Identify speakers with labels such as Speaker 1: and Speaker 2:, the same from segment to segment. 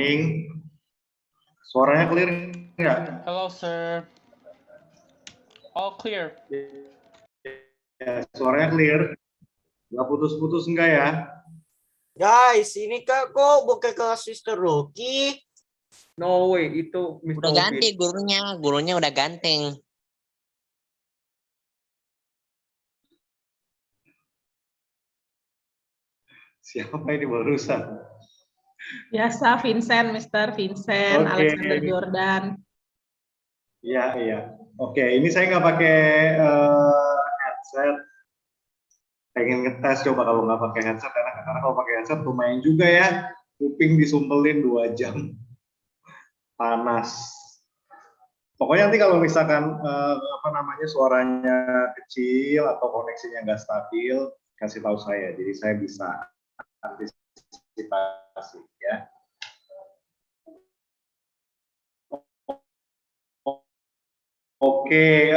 Speaker 1: morning. Suaranya clear nggak?
Speaker 2: Hello, sir. All clear.
Speaker 1: Ya, suaranya clear. Nggak putus-putus enggak ya?
Speaker 3: Guys, ini kak kok bukan kelas Sister Rocky?
Speaker 4: No way, itu Mr.
Speaker 5: Udah ganti
Speaker 4: Upit.
Speaker 5: gurunya udah ganteng.
Speaker 1: Siapa ini barusan?
Speaker 6: Biasa Vincent, Mr. Vincent,
Speaker 1: Oke.
Speaker 6: Alexander Jordan.
Speaker 1: Iya, iya. Oke, ini saya nggak pakai headset. Pengen ngetes coba kalau nggak pakai headset enak, karena kalau pakai headset lumayan juga ya. Kuping disumpelin 2 jam. Panas. Pokoknya nanti kalau misalkan suaranya kecil atau koneksinya nggak stabil, kasih tahu saya. Jadi saya bisa antisipasi ya. Oke,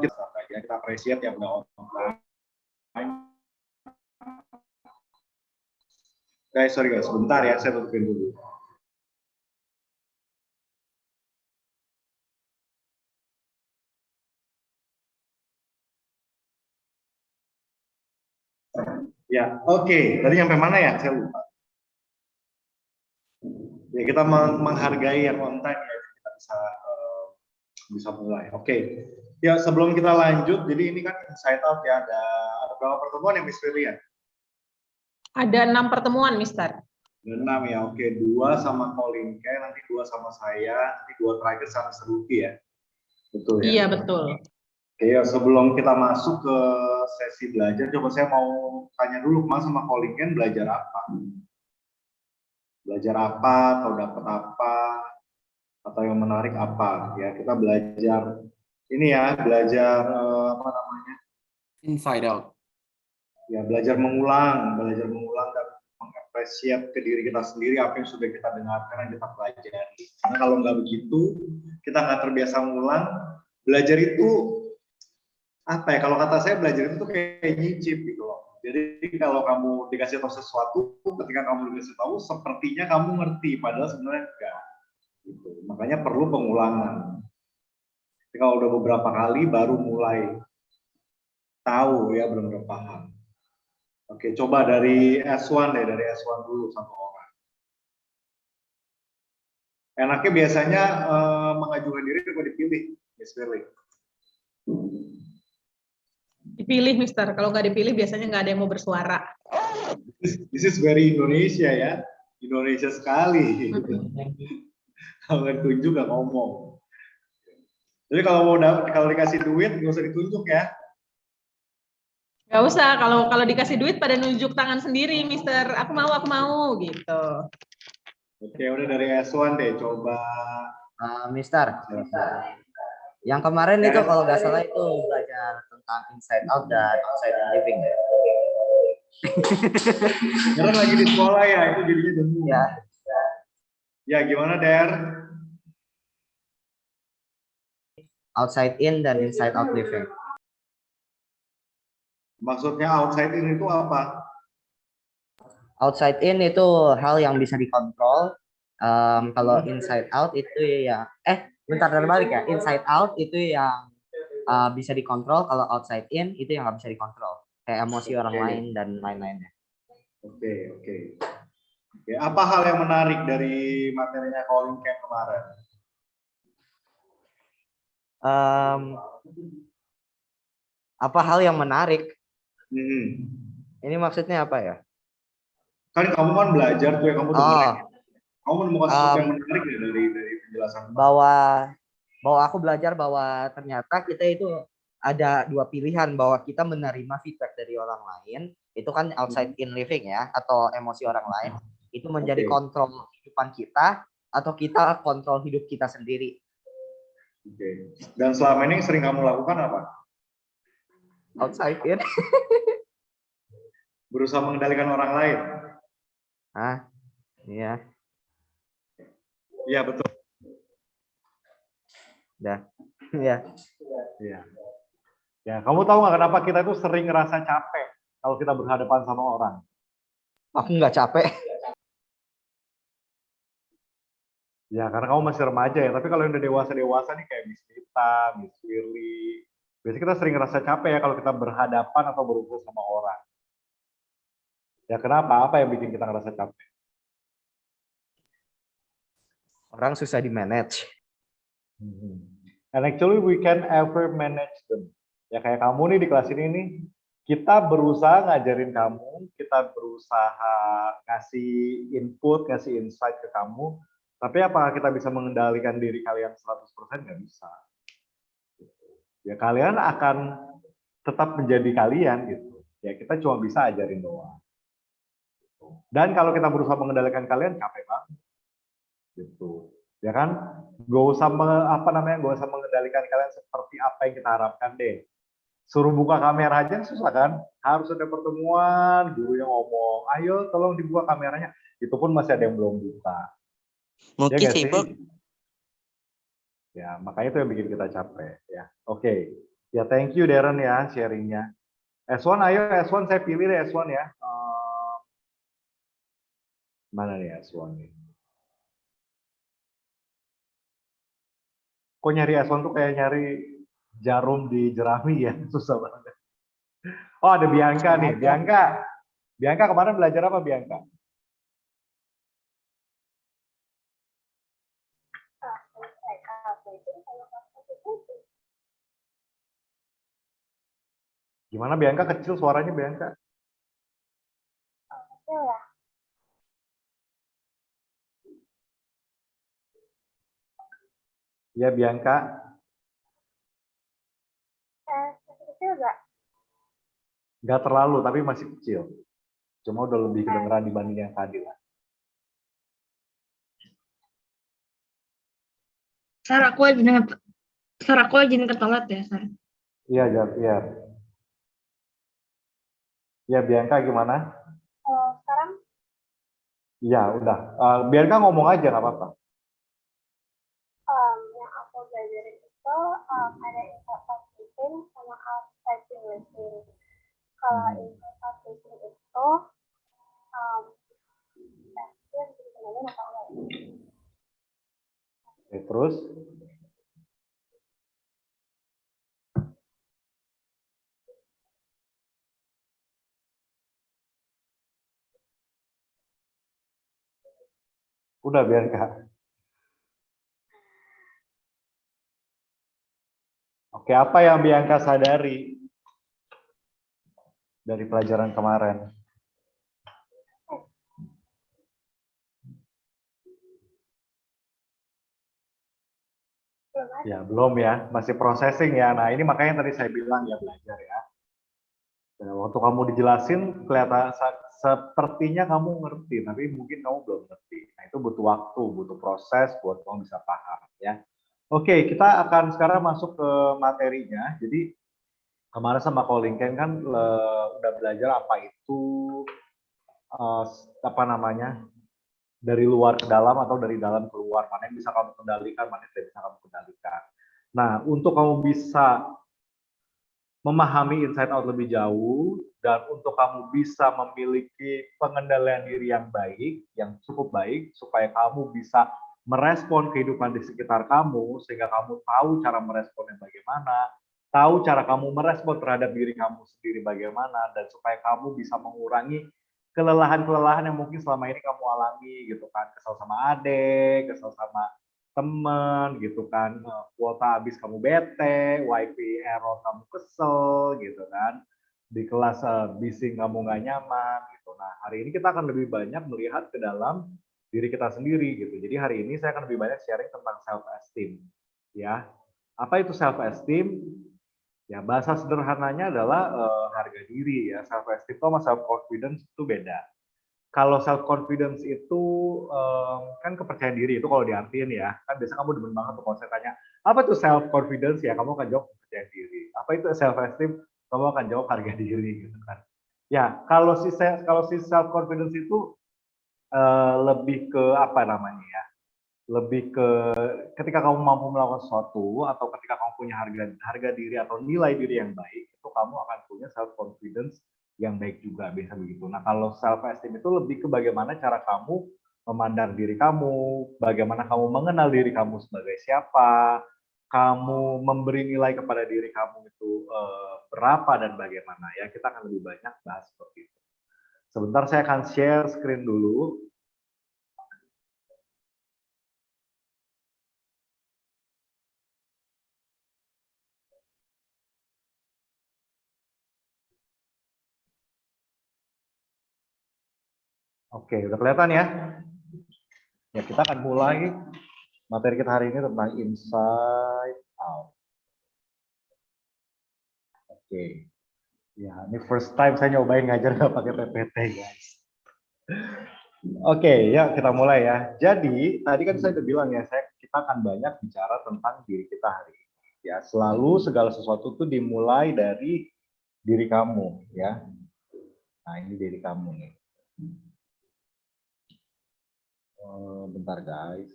Speaker 1: kita appreciate yang udah online. Guys, sorry guys, sebentar ya, saya tutupin dulu. Ya, oke. Tadi sampai mana ya? Saya lupa. Ya, kita menghargai yang on time ya, kita bisa mulai. Oke. Ya, sebelum kita lanjut, jadi ini kan Inside Out ya, ada berapa pertemuan yang Miss Firly ya?
Speaker 6: Ada 6 pertemuan, Mister.
Speaker 1: 6 ya, oke. 2 sama Colin Ken, nanti 2 sama saya, nanti 2 terakhir sama Seruki ya. Betul ya?
Speaker 6: Iya, betul.
Speaker 1: Oke, ya, sebelum kita masuk ke sesi belajar, coba saya mau tanya dulu, Mas sama Colin Ken belajar apa? Belajar apa, atau dapat apa, atau yang menarik apa? Ya, kita belajar ini ya, belajar
Speaker 4: Inside Out.
Speaker 1: Ya, belajar mengulang dan mengapresiasi ke diri kita sendiri apa yang sudah kita dengarkan dan kita pelajari. Karena kalau nggak begitu, kita nggak terbiasa mengulang. Belajar itu apa ya? Kalau kata saya belajar itu tuh kayak nyicip gitu loh. Jadi kalau kamu dikasih tahu sesuatu, ketika kamu dikasih tahu, sepertinya kamu ngerti, padahal sebenarnya enggak. Gitu. Makanya perlu pengulangan. Jadi kalau udah beberapa kali baru mulai tahu ya, benar-benar paham. Oke, coba dari S1 deh, dari S1 dulu satu orang. Enaknya biasanya mengajukan diri atau dipilih, Miss Firly?
Speaker 6: Dipilih, Mister. Kalau nggak dipilih, biasanya nggak ada yang mau bersuara.
Speaker 1: This is very Indonesia ya, Indonesia sekali. Kalau nggak ditunjuk nggak ngomong. Jadi kalau dikasih duit nggak usah ditunjuk ya.
Speaker 6: Nggak usah. Kalau dikasih duit pada nunjuk tangan sendiri, Mister. Aku mau, gitu.
Speaker 1: Oke, udah dari S1 deh, coba.
Speaker 3: Mister, yang kemarin itu kalau nggak salah itu belajar tentang Inside Out dan Outside in Living ya.
Speaker 1: Karena lagi di sekolah ya, itu jadinya demu.
Speaker 3: Ya.
Speaker 1: Ya, gimana Der?
Speaker 3: Outside in dan Inside Out Living.
Speaker 1: Maksudnya outside in itu apa?
Speaker 3: Outside in itu hal yang bisa dikontrol. Kalau inside out itu ya, bentar terbalik ya. Inside out itu yang bisa dikontrol. Kalau outside in itu yang nggak bisa dikontrol. Kayak emosi orang lain dan lain-lainnya.
Speaker 1: Oke. Apa hal yang menarik dari materinya Colin Ken kemarin?
Speaker 3: Apa hal yang menarik?
Speaker 1: Hmm.
Speaker 3: Ini maksudnya apa ya?
Speaker 1: Kan kamu kan belajar tuh ya, kamu dengerin. Kamu menemukan sesuatu yang menarik ya dari penjelasan.
Speaker 3: Bahwa aku belajar bahwa ternyata kita itu ada 2 pilihan, bahwa kita menerima feedback dari orang lain, itu kan outside in living ya, atau emosi orang lain, itu menjadi kontrol kehidupan kita, atau kita kontrol hidup kita sendiri.
Speaker 1: Oke. Dan selama ini sering kamu lakukan apa?
Speaker 3: Outside in.
Speaker 1: Berusaha mengendalikan orang lain.
Speaker 3: Iya.
Speaker 1: Iya, betul.
Speaker 3: Iya.
Speaker 1: Ya, kamu tahu nggak kenapa kita itu sering ngerasa capek kalau kita berhadapan sama orang?
Speaker 3: Aku nggak capek.
Speaker 1: Ya, karena kamu masih remaja ya. Tapi kalau yang udah dewasa-dewasa nih kayak Miss Nita, Miss Firly, biasanya kita sering ngerasa capek ya kalau kita berhadapan atau berurusan sama orang. Ya kenapa? Apa yang bikin kita ngerasa capek?
Speaker 3: Orang susah di manage.
Speaker 1: And actually we can ever manage them. Ya kayak kamu nih di kelas ini nih, kita berusaha ngajarin kamu, kita berusaha ngasih input, ngasih insight ke kamu, tapi apakah kita bisa mengendalikan diri kalian 100%? Nggak bisa. Ya kalian akan tetap menjadi kalian gitu. Ya kita cuma bisa ajarin doang. Dan kalau kita berusaha mengendalikan kalian, capek banget. Gitu. Ya kan? Gak usah gak usah mengendalikan kalian seperti apa yang kita harapkan deh. Suruh buka kamera aja susah kan? Harus ada pertemuan, gurunya ngomong, ayo tolong dibuka kameranya. Itu pun masih ada yang belum buka.
Speaker 5: Mungkin
Speaker 1: Ya nggak sih?
Speaker 5: sibuk.
Speaker 1: Ya, makanya itu yang bikin kita capek. Ya, oke. Ya, thank you Darren ya sharingnya. S1, ayo S1 saya pilih deh S1 ya. Mana nih S1 nih? Kok nyari S1 tuh kayak nyari jarum di jerami ya? Susah banget. Oh, ada Bianca nih. Bianca kemarin belajar apa Bianca? Gimana Bianca, kecil suaranya Bianca?
Speaker 7: Kecil ya?
Speaker 1: Ya Bianca.
Speaker 7: Kecil nggak?
Speaker 1: Nggak terlalu, tapi masih kecil. Cuma udah lebih kedengeran dibanding yang tadi lah.
Speaker 7: Sar, aku izin ke toilet ya, Sar.
Speaker 1: Iya, iya. Ya Bianca gimana?
Speaker 7: Sekarang
Speaker 1: Iya, udah. Bianca ngomong aja, nggak apa-apa.
Speaker 7: yang aku belajarin itu ada interval teaching sama outside listening. Kalau interval teaching itu sebenarnya nggak tahu ya.
Speaker 1: Oke, terus? Udah Bianca. Oke, apa yang Bianca sadari dari pelajaran kemarin? Ya, belum ya. Masih processing ya. Nah, ini makanya tadi saya bilang ya belajar ya. Dan waktu kamu dijelasin, kelihatan sepertinya kamu ngerti, tapi mungkin kamu belum ngerti. Nah, itu butuh waktu, butuh proses buat kamu bisa paham ya. Oke, kita akan sekarang masuk ke materinya. Jadi kemarin sama Kolingken kan udah belajar apa itu apa namanya dari luar ke dalam atau dari dalam keluar, mana yang bisa kamu kendalikan, mana yang tidak bisa kamu kendalikan. Nah, untuk kamu bisa memahami inside out lebih jauh dan untuk kamu bisa memiliki pengendalian diri yang baik, yang cukup baik, supaya kamu bisa merespon kehidupan di sekitar kamu, sehingga kamu tahu cara meresponnya bagaimana, tahu cara kamu merespon terhadap diri kamu sendiri bagaimana, dan supaya kamu bisa mengurangi kelelahan-kelelahan yang mungkin selama ini kamu alami gitu kan, kesel sama adik, kesel sama temen gitu kan, kuota habis kamu bete, wifi error kamu kesel gitu kan, di kelas bising kamu nggak nyaman gitu. Nah, hari ini kita akan lebih banyak melihat ke dalam diri kita sendiri gitu. Jadi hari ini saya akan lebih banyak sharing tentang self esteem ya. Apa itu self esteem? Ya, bahasa sederhananya adalah harga diri ya. Self esteem sama self confidence itu beda. Kalau self confidence itu kan kepercayaan diri, itu kalau diartiin ya, kan biasa kamu demen banget tuh kalau saya tanya apa tuh self confidence, ya kamu akan jawab kepercayaan diri. Apa itu self esteem, kamu akan jawab harga diri gitu kan. Ya, kalau si self confidence itu lebih ke apa namanya ya, lebih ke ketika kamu mampu melakukan sesuatu atau ketika kamu punya harga diri atau nilai diri yang baik, itu kamu akan punya self confidence yang baik juga, biasa begitu. Nah, kalau self esteem itu lebih ke bagaimana cara kamu memandang diri kamu, bagaimana kamu mengenal diri kamu sebagai siapa, kamu memberi nilai kepada diri kamu itu berapa dan bagaimana ya, kita akan lebih banyak bahas seperti itu. Sebentar saya akan share screen dulu. Oke, udah kelihatan ya? Ya, kita akan mulai materi kita hari ini tentang inside out. Oke. Ya, ini first time saya nyobain ngajar nggak pakai PPT, guys. Oke, ya kita mulai ya. Jadi, tadi kan saya udah bilang ya, kita akan banyak bicara tentang diri kita hari ini. Ya, selalu segala sesuatu tuh dimulai dari diri kamu, ya. Nah, ini diri kamu nih. Bentar, guys.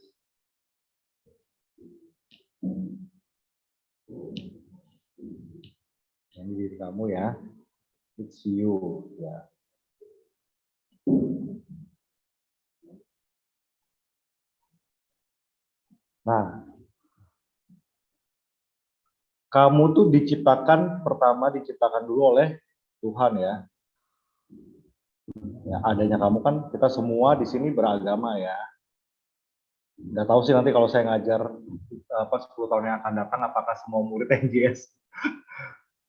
Speaker 1: Ini diri kamu ya. It's you, ya. Nah, kamu tuh pertama diciptakan dulu oleh Tuhan ya. Ya, adanya kamu kan, kita semua di sini beragama ya. Nggak tahu sih nanti kalau saya ngajar 10 tahun yang akan datang, apakah semua murid NJS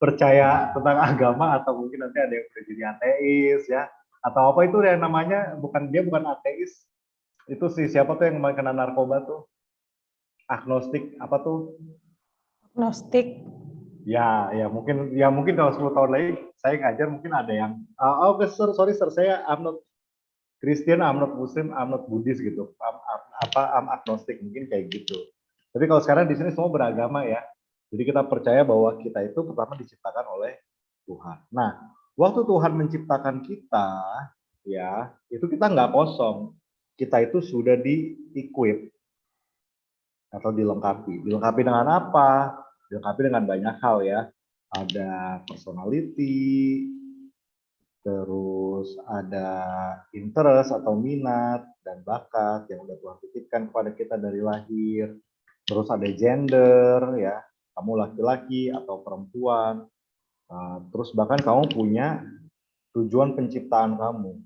Speaker 1: percaya tentang agama, atau mungkin nanti ada yang jadi ateis ya, atau apa itu yang namanya, bukan ateis, itu sih siapa tuh yang kena narkoba tuh, agnostik apa tuh?
Speaker 6: Agnostik.
Speaker 1: Ya mungkin kalau 10 tahun lagi saya ngajar mungkin ada yang sorry sir, saya I'm not Christian, I'm not Muslim, I'm not Buddhist gitu. I'm agnostik, mungkin kayak gitu. Tapi kalau sekarang di sini semua beragama ya. Jadi kita percaya bahwa kita itu pertama diciptakan oleh Tuhan. Nah, waktu Tuhan menciptakan kita, ya, itu kita nggak kosong. Kita itu sudah di-equip atau dilengkapi. Dilengkapi dengan apa? Dilengkapi dengan banyak hal ya. Ada personality, terus ada interest atau minat dan bakat yang udah Tuhan titipkan kepada kita dari lahir. Terus ada gender ya, kamu laki-laki atau perempuan. Terus bahkan kamu punya tujuan penciptaan kamu.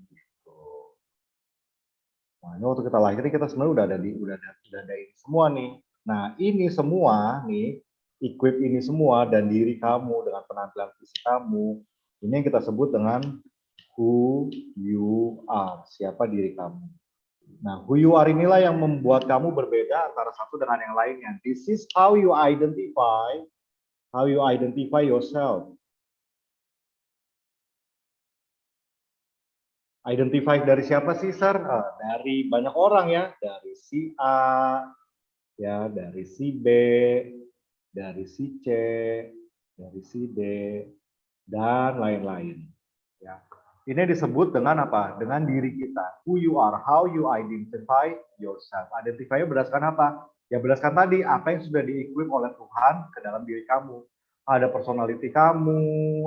Speaker 1: Nah, ini waktu kita lahir kita sebenarnya udah ada ini semua nih. Nah, ini semua nih, equip ini semua dan diri kamu dengan penampilan fisik kamu, ini yang kita sebut dengan who you are, siapa diri kamu. Nah, who you are inilah yang membuat kamu berbeda antara satu dengan yang lainnya. This is how you identify yourself. Identify dari siapa sih, Sir? Dari banyak orang ya, dari si A, ya, dari si B, dari si C, dari si D, dan lain-lain. Ya. Ini disebut dengan apa? Dengan diri kita. Who you are, how you identify yourself. Identify berdasarkan apa? Ya berdasarkan tadi, apa yang sudah di-equip oleh Tuhan ke dalam diri kamu. Ada personality kamu,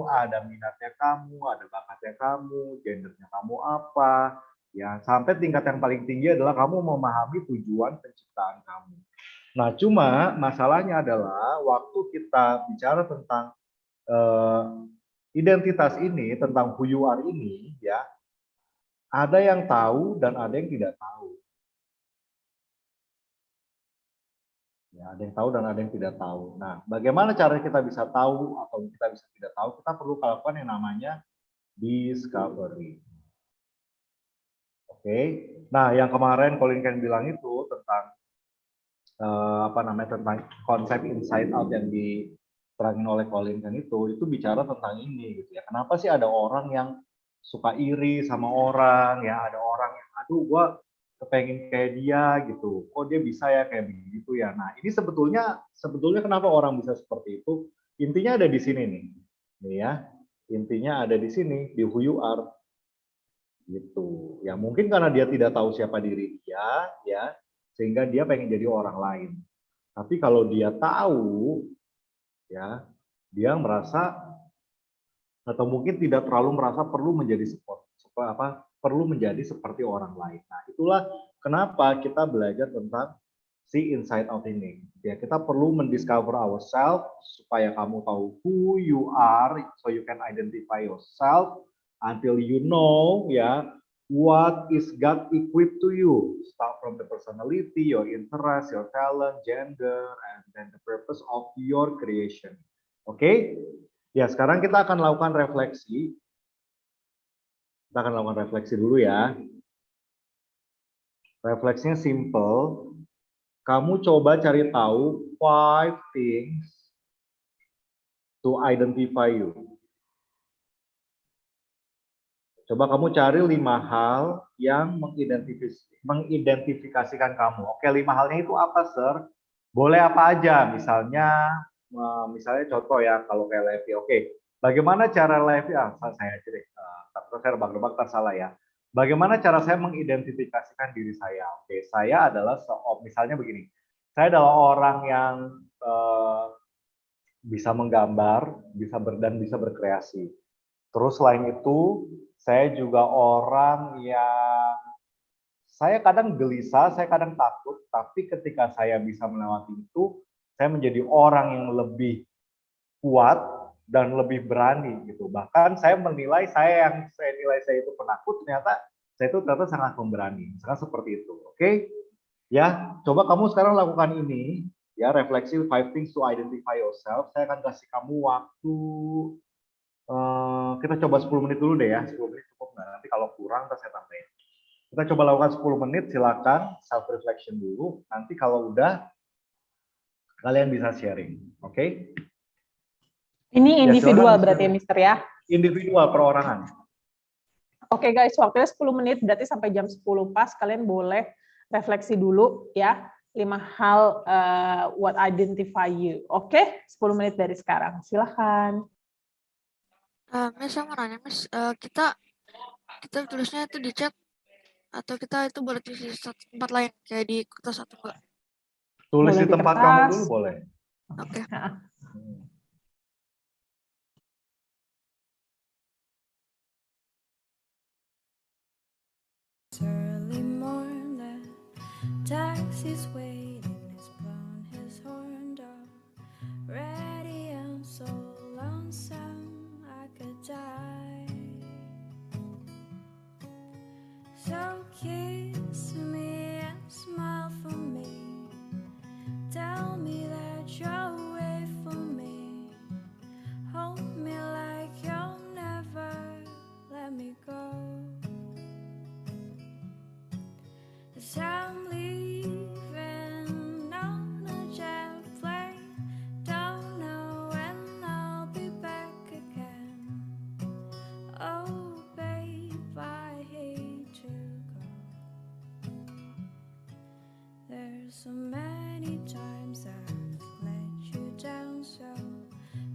Speaker 1: ada minatnya kamu, ada bakatnya kamu, gendernya kamu apa. Ya, sampai tingkat yang paling tinggi adalah kamu memahami tujuan penciptaan kamu. Nah, cuma masalahnya adalah waktu kita bicara tentang identitas ini, tentang who you are ini, ya, ada yang tahu dan ada yang tidak tahu. Ya, ada yang tahu dan ada yang tidak tahu. Nah, bagaimana cara kita bisa tahu atau kita bisa tidak tahu? Kita perlu lakukan yang namanya discovery. Oke. Nah, yang kemarin Colin Ken bilang itu tentang tentang konsep inside out yang diterangin oleh Colin Ken itu bicara tentang ini gitu ya. Kenapa sih ada orang yang suka iri sama orang ya, ada orang yang aduh gua kepengen kayak dia gitu, kok dia bisa ya kayak begitu ya. Nah, ini sebetulnya kenapa orang bisa seperti itu? Intinya ada di sini nih ya. Intinya ada di sini, di who you are gitu. Ya mungkin karena dia tidak tahu siapa diri dia ya, sehingga dia pengen jadi orang lain. Tapi kalau dia tahu ya, dia merasa atau mungkin tidak terlalu merasa perlu menjadi seperti orang lain. Nah, itulah kenapa kita belajar tentang si inside out ini. Ya, kita perlu mendiscover ourselves supaya kamu tahu who you are, so you can identify yourself until you know ya what is God equipped to you. Start from the personality, your interest, your talent, gender, and then the purpose of your creation. Oke? Ya, sekarang kita akan lakukan refleksi. Kita akan lakukan refleksi dulu ya. Refleksinya simple. Kamu coba cari tahu 5 things to identify you. Coba kamu cari 5 hal yang mengidentifikasikan kamu. Oke, 5 halnya itu apa, Sir? Boleh apa aja, misalnya contoh ya, kalau kayak Levi. Oke, bagaimana cara Levi, saya aja deh, saya rebak-rebak tersalah ya. Bagaimana cara saya mengidentifikasikan diri saya? Oke, saya adalah misalnya begini, saya adalah orang yang bisa menggambar, dan bisa berkreasi. Terus selain itu, saya juga orang yang saya kadang gelisah, saya kadang takut, tapi ketika saya bisa melewati itu, saya menjadi orang yang lebih kuat dan lebih berani gitu. Bahkan saya menilai saya itu penakut, ternyata saya itu ternyata sangat pemberani. Misalkan seperti itu, oke? Ya, coba kamu sekarang lakukan ini, ya, refleksi 5 things to identify yourself. Saya akan kasih kamu waktu, kita coba 10 menit dulu deh ya, 10 menit cukup nggak? Nanti kalau kurang, ntar saya tambahin. Kita coba lakukan 10 menit, silakan self reflection dulu. Nanti kalau udah, kalian bisa sharing, oke?
Speaker 6: Ini individual
Speaker 1: silakan,
Speaker 6: berarti ya, Mister ya?
Speaker 1: Individual, perorangan.
Speaker 6: Oke guys, waktunya 10 menit, berarti sampai jam 10 pas, kalian boleh refleksi dulu ya. 5 hal what identify you. Oke, 10 menit dari sekarang. Silahkan.
Speaker 8: Miss, saya mau nanya, Miss, kita tulisnya itu di chat atau kita itu boleh tulis di tempat lain, kayak di kertas atau enggak?
Speaker 1: Tulis
Speaker 6: Boleh
Speaker 1: di
Speaker 6: di
Speaker 1: tempat
Speaker 6: kertas.
Speaker 1: kamu dulu boleh.
Speaker 8: Oke.
Speaker 9: Early morning, taxi's waiting, he's blown his horn down, ready and so lonesome I could die. So kiss me and smile for me, tell me that you'll wait for me, hold me like you'll never let me go. 'Cause I'm leaving on a jet plane, don't know when I'll be back again. Oh babe, I hate to go. There's so many times I've let you down, so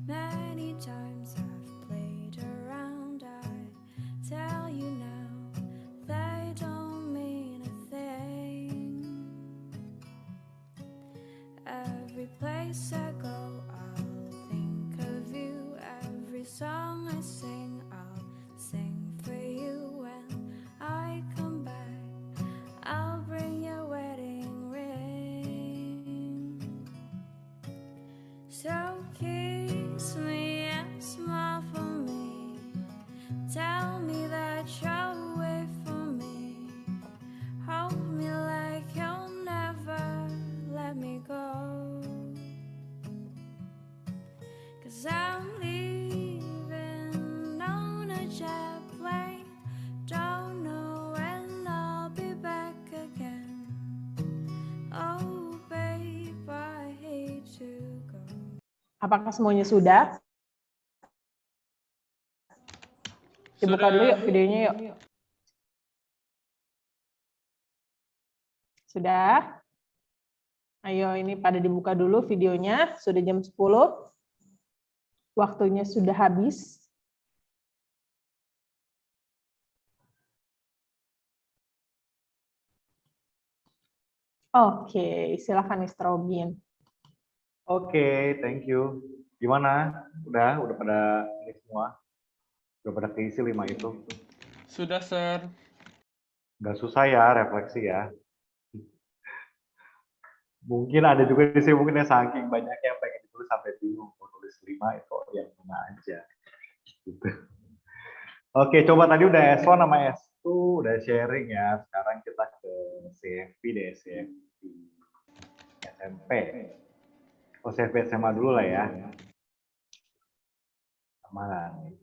Speaker 9: many times I've played around. I tell you now, they don't mean a thing. Every place I go, I'll think of you. Every song I sing, I'll sing for you. When I come back, I'll bring your wedding ring. So kiss me and smile for me, tell me that you'll wait for me, hold me like you'll never let me go. 'Cause I'm leaving on a jet plane, don't know when I'll be back again. Oh babe, I hate to go.
Speaker 6: Apakah semuanya sudah? Dibuka dulu yuk videonya yuk. Sudah? Ayo ini pada dibuka dulu videonya. Sudah jam 10. Waktunya sudah habis. Oke, silakan Mr. Robin.
Speaker 1: Oke, thank you. Gimana? Udah pada ini semua? Udah pada keisi 5 itu?
Speaker 2: Sudah, Sir.
Speaker 1: Nggak susah ya refleksi ya. Mungkin ada juga di sini mungkin yang saking banyak yang pengen ditulis sampai bingung mau nulis 5 itu yang mana aja. Gitu. Oke, coba tadi udah S1 sama S2 udah sharing ya. Sekarang kita ke CFP deh, CFP SMP. Oh, CFP SMA dulu lah ya. Mana nih?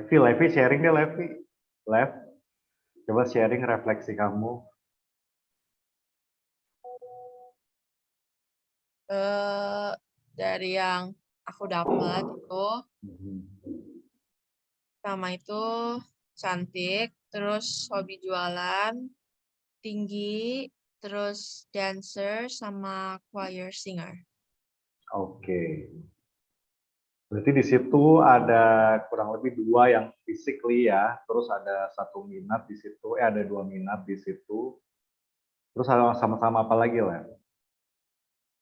Speaker 1: Levi sharing deh Levi. Lev, coba sharing refleksi kamu.
Speaker 10: Dari yang aku dapat itu
Speaker 1: Mhm.
Speaker 10: pertama itu cantik, terus hobi jualan, tinggi, terus dancer sama choir singer.
Speaker 1: Oke. Berarti di situ ada kurang lebih 2 yang physically ya, terus ada 1 minat di situ, ada 2 minat di situ. Terus ada sama-sama apa lagi lah?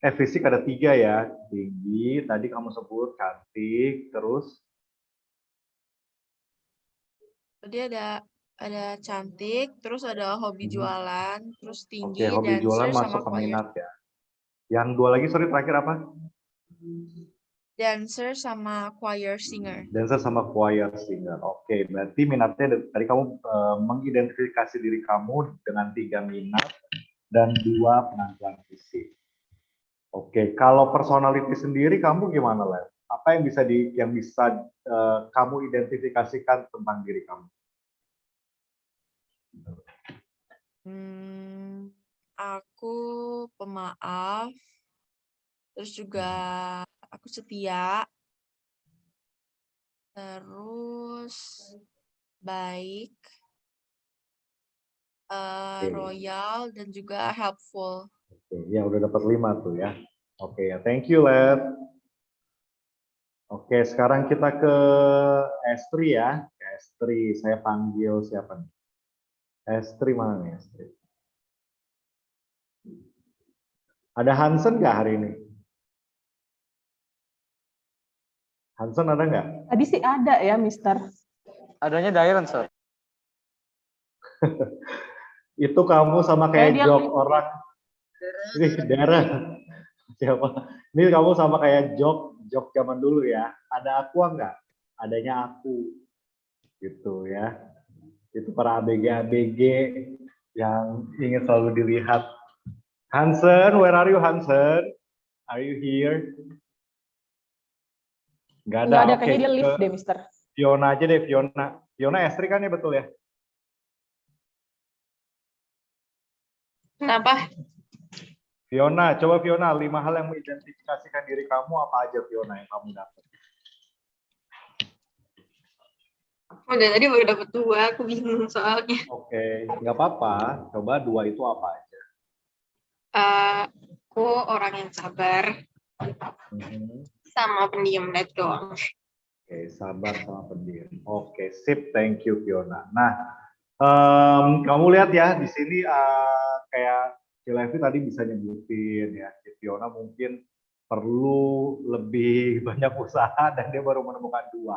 Speaker 1: Fisik ada 3 ya, tinggi, tadi kamu sebut cantik, terus
Speaker 10: Jadi ada cantik, terus ada hobi jualan, terus
Speaker 1: Oke,
Speaker 10: tinggi,
Speaker 1: hobi jualan
Speaker 10: dancer sama
Speaker 1: masuk ke
Speaker 10: choir.
Speaker 1: minat ya. Yang 2 lagi, sorry terakhir apa?
Speaker 10: Dancer sama choir singer.
Speaker 1: Dancer sama choir singer. Oke, berarti minatnya tadi kamu mengidentifikasi diri kamu dengan 3 minat dan 2 penampilan fisik. Oke, kalau personality sendiri kamu gimana, Lev? Apa yang bisa kamu identifikasikan tentang diri kamu?
Speaker 10: Aku pemaaf, terus juga aku setia, terus baik, royal, dan juga helpful.
Speaker 1: Oke, ya udah dapat 5 tuh ya. Oke ya, thank you, Lev. Oke, sekarang kita ke Estri ya. Estri, saya panggil siapa nih? Estri mana nih Estri? Ada Hansen nggak hari ini? Hansen ada nggak?
Speaker 6: Tadi sih ada ya, Mister.
Speaker 2: Adanya Dairon, sir.
Speaker 1: Itu kamu sama kayak
Speaker 6: dia
Speaker 1: jok orang. Ini Darren. Siapa? Ini kamu sama kayak jok zaman dulu ya. Ada aku nggak? Adanya aku. Gitu ya. Itu para ABG yang ingin selalu dilihat. Hansen, where are you Hansen? Are you here? Nggak ada.
Speaker 6: Nggak ada,
Speaker 1: Oke,
Speaker 6: kayaknya dia lift deh, Mister.
Speaker 1: Fiona aja deh, Fiona. Fiona Estri kan ya, betul ya?
Speaker 10: Kenapa?
Speaker 1: Fiona, coba Fiona, 5 hal yang mengidentifikasikan diri kamu apa aja Fiona yang kamu dapat?
Speaker 10: Udah tadi baru dapat 2, aku bingung soalnya.
Speaker 1: Oke, nggak apa-apa. Coba 2 itu apa aja?
Speaker 10: Aku orang yang sabar, sama pendiam, that's doang.
Speaker 1: Oke, sabar sama pendiam. Oke, sip, thank you Fiona. Nah, kamu lihat ya di sini kayak Levi tadi bisa nyebutin ya, Fiona mungkin perlu lebih banyak usaha dan dia baru menemukan 2.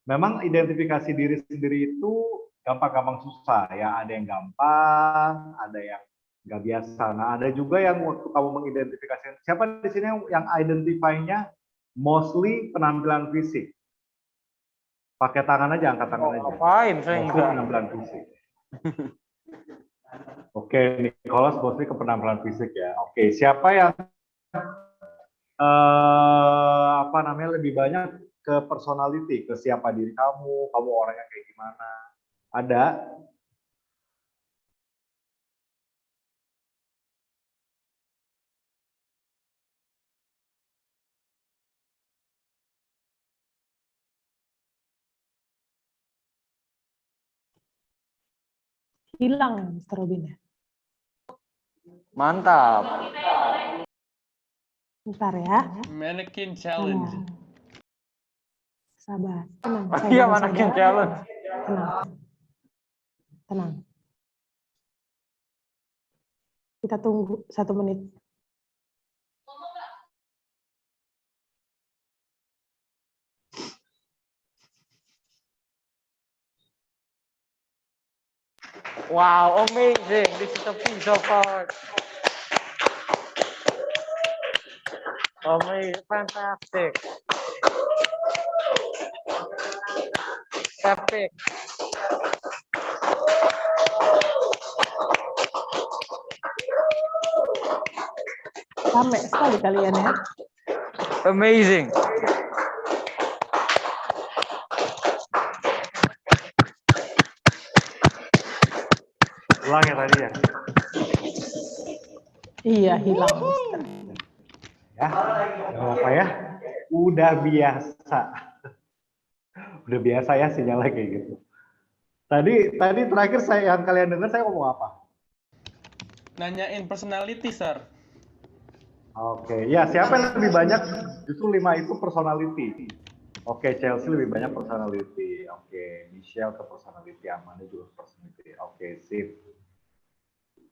Speaker 1: Memang identifikasi diri sendiri itu gampang-gampang susah ya, ada yang gampang, ada yang nggak biasa. Nah, ada juga yang waktu kamu mengidentifikasi, siapa di sini yang identify-nya mostly penampilan fisik? Pakai tangan aja, angkat tangan aja.
Speaker 2: Ngapain? Saya
Speaker 1: Mostly
Speaker 2: enggak.
Speaker 1: penampilan fisik. Oke, Nicholas mostly ke penampilan fisik ya. Oke, siapa yang lebih banyak ke personality, ke siapa diri kamu orangnya kayak gimana? Ada?
Speaker 6: Hilang, Mister Robin ya.
Speaker 2: Mantap.
Speaker 6: Bentar ya.
Speaker 2: Mannequin challenge.
Speaker 6: Sabar. Tenang.
Speaker 2: Iya, mannequin challenge.
Speaker 6: Tenang. Kita tunggu 1 menit.
Speaker 2: Wow, amazing. This is a piece of art. Fantastic. Epic.
Speaker 6: Rame sekali kalian ya.
Speaker 2: Amazing.
Speaker 1: Ulang ya tadi ya.
Speaker 6: Iya, hilang. Mister.
Speaker 1: Ya, nggak apa ya. Udah biasa. Udah biasa ya sinyalnya kayak gitu. Tadi terakhir yang kalian dengar saya ngomong apa?
Speaker 2: Nanyain personality, sir.
Speaker 1: Oke, ya siapa yang lebih banyak? Justru 5 itu personality. Oke, Chelsea lebih banyak personality. Oke, Michelle ke personality, Amanda juga personality. Oke, sip.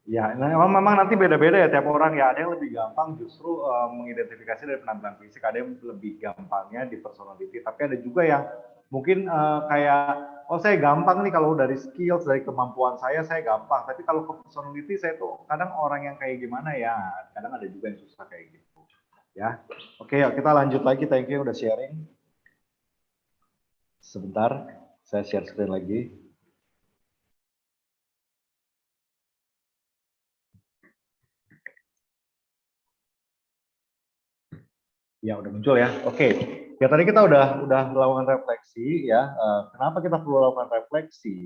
Speaker 1: Ya, memang nanti beda-beda ya tiap orang ya. Ada yang lebih gampang justru mengidentifikasi dari penampilan fisik, ada yang lebih gampangnya di personality. Tapi ada juga yang mungkin kayak, oh saya gampang nih kalau dari skills, dari kemampuan saya gampang. Tapi kalau ke personality saya tuh kadang orang yang kayak gimana ya, kadang ada juga yang susah kayak gitu. Ya, oke ya kita lanjut lagi. Thank you udah sharing. Sebentar, saya share screen lagi. Ya udah muncul ya. Oke. Ya tadi kita udah melakukan refleksi ya. Kenapa kita perlu lakukan refleksi?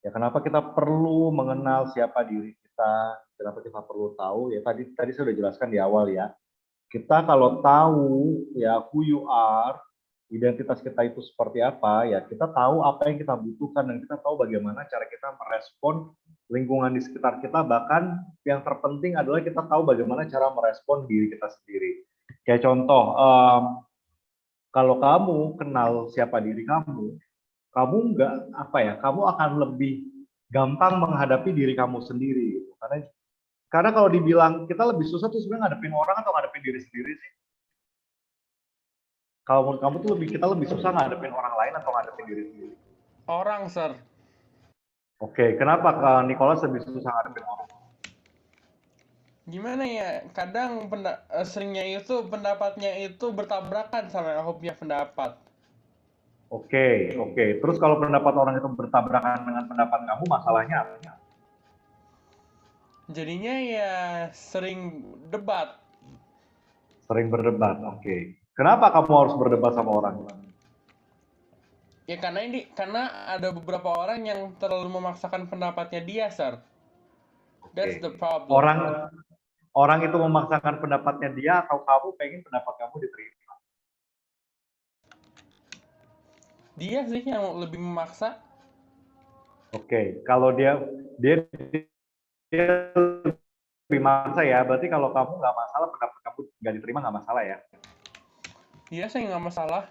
Speaker 1: Ya kenapa kita perlu mengenal siapa diri kita? Kenapa kita perlu tahu? Ya tadi saya sudah jelaskan di awal ya. Kita kalau tahu ya who you are, identitas kita itu seperti apa, ya kita tahu apa yang kita butuhkan dan kita tahu bagaimana cara kita merespon lingkungan di sekitar kita. Bahkan yang terpenting adalah kita tahu bagaimana cara merespon diri kita sendiri. Kayak contoh, kalau kamu kenal siapa diri kamu nggak kamu akan lebih gampang menghadapi diri kamu sendiri. Gitu. Karena kalau dibilang kita lebih susah tuh sebenarnya ngadepin orang atau ngadepin diri sendiri sih. Kalau menurut kamu tuh kita lebih susah ngadepin orang lain atau ngadepin diri sendiri?
Speaker 2: Orang, sir.
Speaker 1: Oke, kenapa Nicholas lebih susah ngadepin orang?
Speaker 2: Gimana ya? Kadang seringnya itu pendapatnya itu bertabrakan sama yang aku punya pendapat.
Speaker 1: Oke. Terus kalau pendapat orang itu bertabrakan dengan pendapat kamu, masalahnya apa?
Speaker 2: Jadinya ya sering debat.
Speaker 1: Sering berdebat, oke. Kenapa kamu harus berdebat sama orang?
Speaker 2: Ya karena ada beberapa orang yang terlalu memaksakan pendapatnya dia, sir. That's the problem.
Speaker 1: Orang itu memaksakan pendapatnya dia atau kamu pengen pendapat kamu diterima?
Speaker 2: Dia sih yang lebih memaksa.
Speaker 1: Oke, kalau dia lebih maksa ya, berarti kalau kamu nggak masalah pendapat kamu nggak diterima nggak masalah ya?
Speaker 2: Iya sih nggak masalah.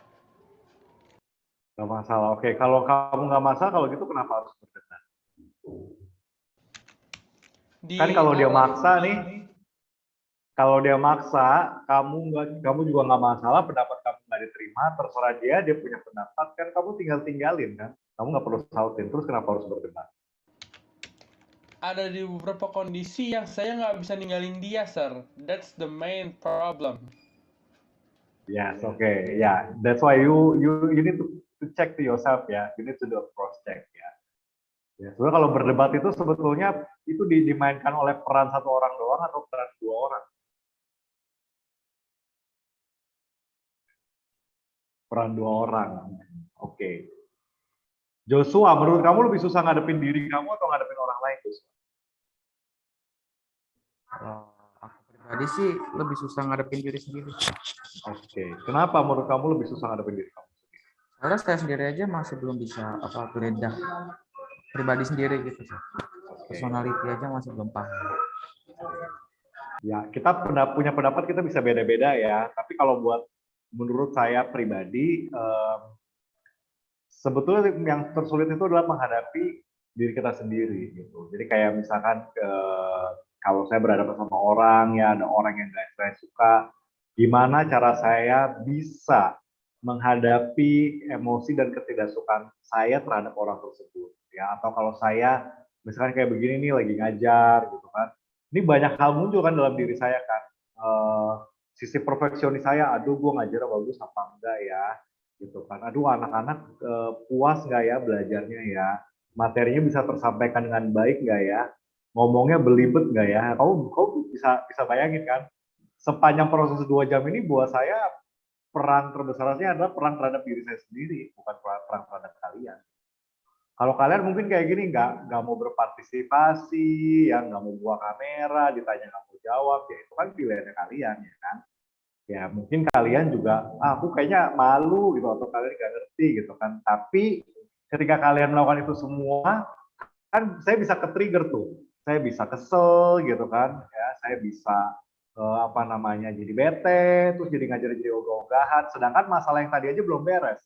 Speaker 1: Nggak masalah. Oke, kalau kamu nggak masalah, kalau gitu kenapa harus berdebat? Kan kalau dia maksa nih, kalau dia maksa, kamu juga nggak masalah, pendapat kamu nggak diterima, terserah dia punya pendapat, kan kamu tinggal tinggalin kan, kamu nggak perlu sautin, terus kenapa harus berdebat?
Speaker 2: Ada di beberapa kondisi yang saya nggak bisa ninggalin dia, sir. That's the main problem.
Speaker 1: Yes, okay, yeah, that's why you need to check to yourself ya, you need to do a cross check ya. Ya, sebenarnya kalau berdebat itu sebetulnya itu dimainkan oleh peran satu orang doang atau peran dua orang? Peran dua orang. Oke. Joshua, menurut kamu lebih susah ngadepin diri kamu atau ngadepin orang lain, Joshua?
Speaker 4: Aku pribadi sih lebih susah ngadepin diri sendiri.
Speaker 1: Oke. Kenapa menurut kamu lebih susah ngadepin diri kamu sendiri?
Speaker 4: Karena saya sendiri aja masih belum bisa geledah pribadi sendiri gitu. Personality aja masih belum paham.
Speaker 1: Ya, kita punya pendapat, kita bisa beda-beda ya. Tapi kalau menurut saya pribadi, sebetulnya yang tersulit itu adalah menghadapi diri kita sendiri gitu. Jadi kayak misalkan kalau saya berhadapan sama orang ya, ada orang yang nggak saya suka, gimana cara saya bisa menghadapi emosi dan ketidaksukaan saya terhadap orang tersebut ya. Atau kalau saya misalkan kayak begini nih lagi ngajar gitu kan, ini banyak hal muncul kan dalam diri saya kan. sisi perfeksionis saya, aduh gue ngajar bagus apa enggak ya, gitu kan. Aduh anak-anak puas nggak ya belajarnya ya, materinya bisa tersampaikan dengan baik nggak ya, ngomongnya belibet nggak ya. Kau bisa bayangin kan, sepanjang proses 2 jam ini buat saya perang terbesarnya adalah perang terhadap diri saya sendiri, bukan perang terhadap kalian. Kalau kalian mungkin kayak gini nggak mau berpartisipasi, ya nggak mau buka kamera, ditanya nggak mau jawab, ya itu kan pilihannya kalian ya kan. Ya mungkin kalian juga, aku kayaknya malu gitu atau kalian nggak ngerti gitu kan. Tapi ketika kalian melakukan itu semua, kan saya bisa ke-trigger tuh, saya bisa kesel gitu kan, ya saya bisa apa namanya jadi bete, terus jadi ngajar jadi ogah-ogahan. Sedangkan masalah yang tadi aja belum beres.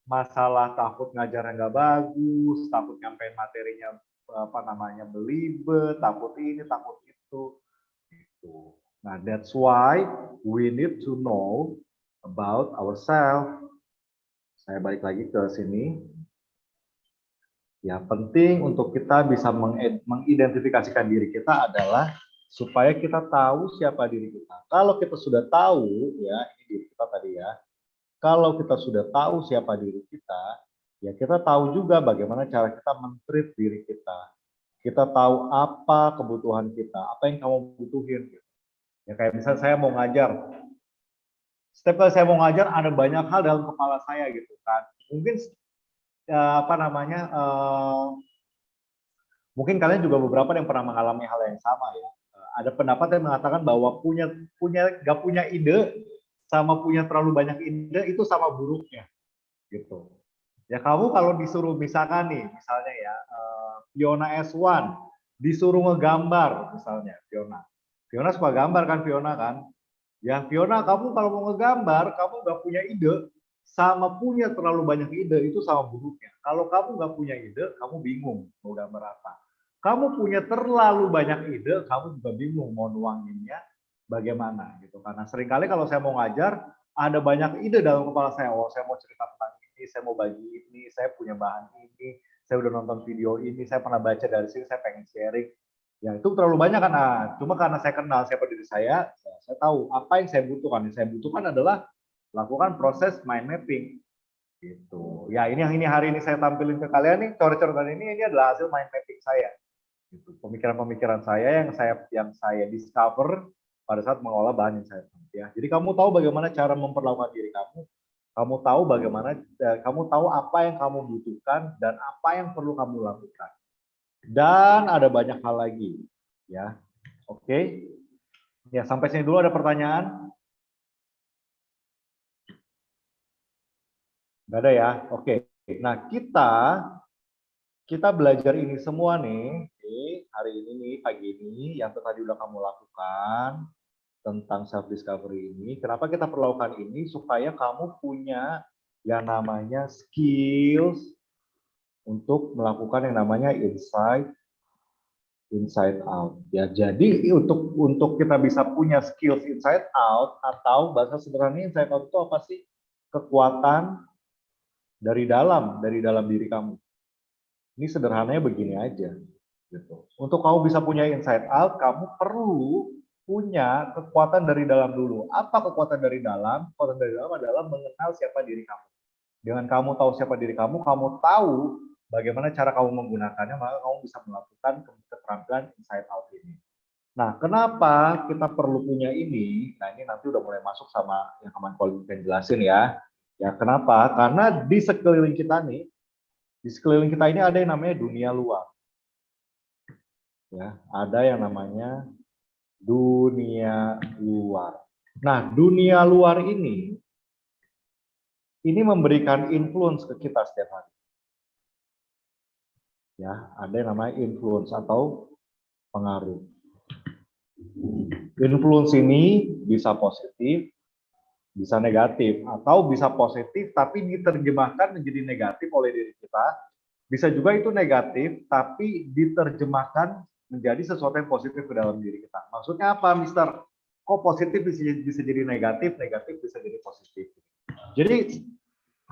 Speaker 1: Masalah takut ngajarnya nggak bagus, takut nyampein materinya apa namanya belibet, takut ini, takut itu. Gitu. Nah, that's why we need to know about ourselves. Saya balik lagi ke sini. Ya, penting untuk kita bisa mengidentifikasikan diri kita adalah supaya kita tahu siapa diri kita. Kalau kita sudah tahu, ya ini diri kita tadi ya. Kalau kita sudah tahu siapa diri kita, ya kita tahu juga bagaimana cara kita men-treat diri kita. Kita tahu apa kebutuhan kita, apa yang kamu butuhin. Ya kayak misalnya saya mau ngajar. Setiap kali saya mau ngajar ada banyak hal dalam kepala saya gitu kan. Mungkin apa namanya? Mungkin kalian juga beberapa yang pernah mengalami hal yang sama ya. Ada pendapat yang mengatakan bahwa gak punya ide sama punya terlalu banyak ide itu sama buruknya gitu. Ya kamu kalau disuruh misalkan nih, misalnya ya Fiona S1 disuruh ngegambar misalnya Fiona suka gambar kan Fiona kan. Ya Fiona kamu kalau mau ngegambar kamu gak punya ide sama punya terlalu banyak ide itu sama buruknya. Kalau kamu gak punya ide kamu bingung mau gambar apa. Kamu punya terlalu banyak ide kamu juga bingung mau nuanginnya bagaimana gitu. Karena seringkali kalau saya mau ngajar ada banyak ide dalam kepala saya. Oh, saya mau cerita tentang ini, saya mau bagi ini, saya punya bahan ini, saya udah nonton video ini, saya pernah baca dari sini, saya pengen sharing. Ya itu terlalu banyak kan. Nah, cuma karena saya kenal siapa diri saya tahu apa yang saya butuhkan. Yang saya butuhkan adalah lakukan proses mind mapping. Gitu. Ya ini hari ini saya tampilin ke kalian nih, coret-coretan ini adalah hasil mind mapping saya. Gitu. Pemikiran-pemikiran saya yang saya discover pada saat mengolah bahan yang saya tahu ya. Jadi kamu tahu bagaimana cara memperlakukan diri kamu tahu bagaimana, kamu tahu apa yang kamu butuhkan dan apa yang perlu kamu lakukan. Dan ada banyak hal lagi, ya. Oke. Ya, sampai sini dulu ada pertanyaan? Nggak ada ya? Oke. Nah, kita belajar ini semua nih, hari ini nih, pagi ini, yang tadi udah kamu lakukan tentang self discovery ini. Kenapa kita perlu lakukan ini? Supaya kamu punya yang namanya skills untuk melakukan yang namanya inside out. Ya, jadi untuk kita bisa punya skills inside out atau bahasa sederhananya inside out itu apa sih? Kekuatan dari dalam diri kamu. Ini sederhananya begini aja. Gitu. Untuk kamu bisa punya inside out, kamu perlu punya kekuatan dari dalam dulu. Apa kekuatan dari dalam? Kekuatan dari dalam adalah mengenal siapa diri kamu. Dengan kamu tahu siapa diri kamu tahu bagaimana cara kamu menggunakannya, maka kamu bisa melakukan keterampilan inside out ini. Nah, kenapa kita perlu punya ini? Nah, ini nanti udah mulai masuk sama yang kemarin Colin pengen jelasin ya. Ya, kenapa? Karena di sekeliling kita nih, di sekeliling kita ini ada yang namanya dunia luar. Ya, ada yang namanya dunia luar. Nah, dunia luar ini memberikan influence ke kita setiap hari. Ya, ada yang namanya influence atau pengaruh. Influence ini bisa positif, bisa negatif, atau bisa positif tapi diterjemahkan menjadi negatif oleh diri kita. Bisa juga itu negatif tapi diterjemahkan menjadi sesuatu yang positif ke dalam diri kita. Maksudnya apa, Mister? Kok positif bisa jadi negatif, negatif bisa jadi positif. Jadi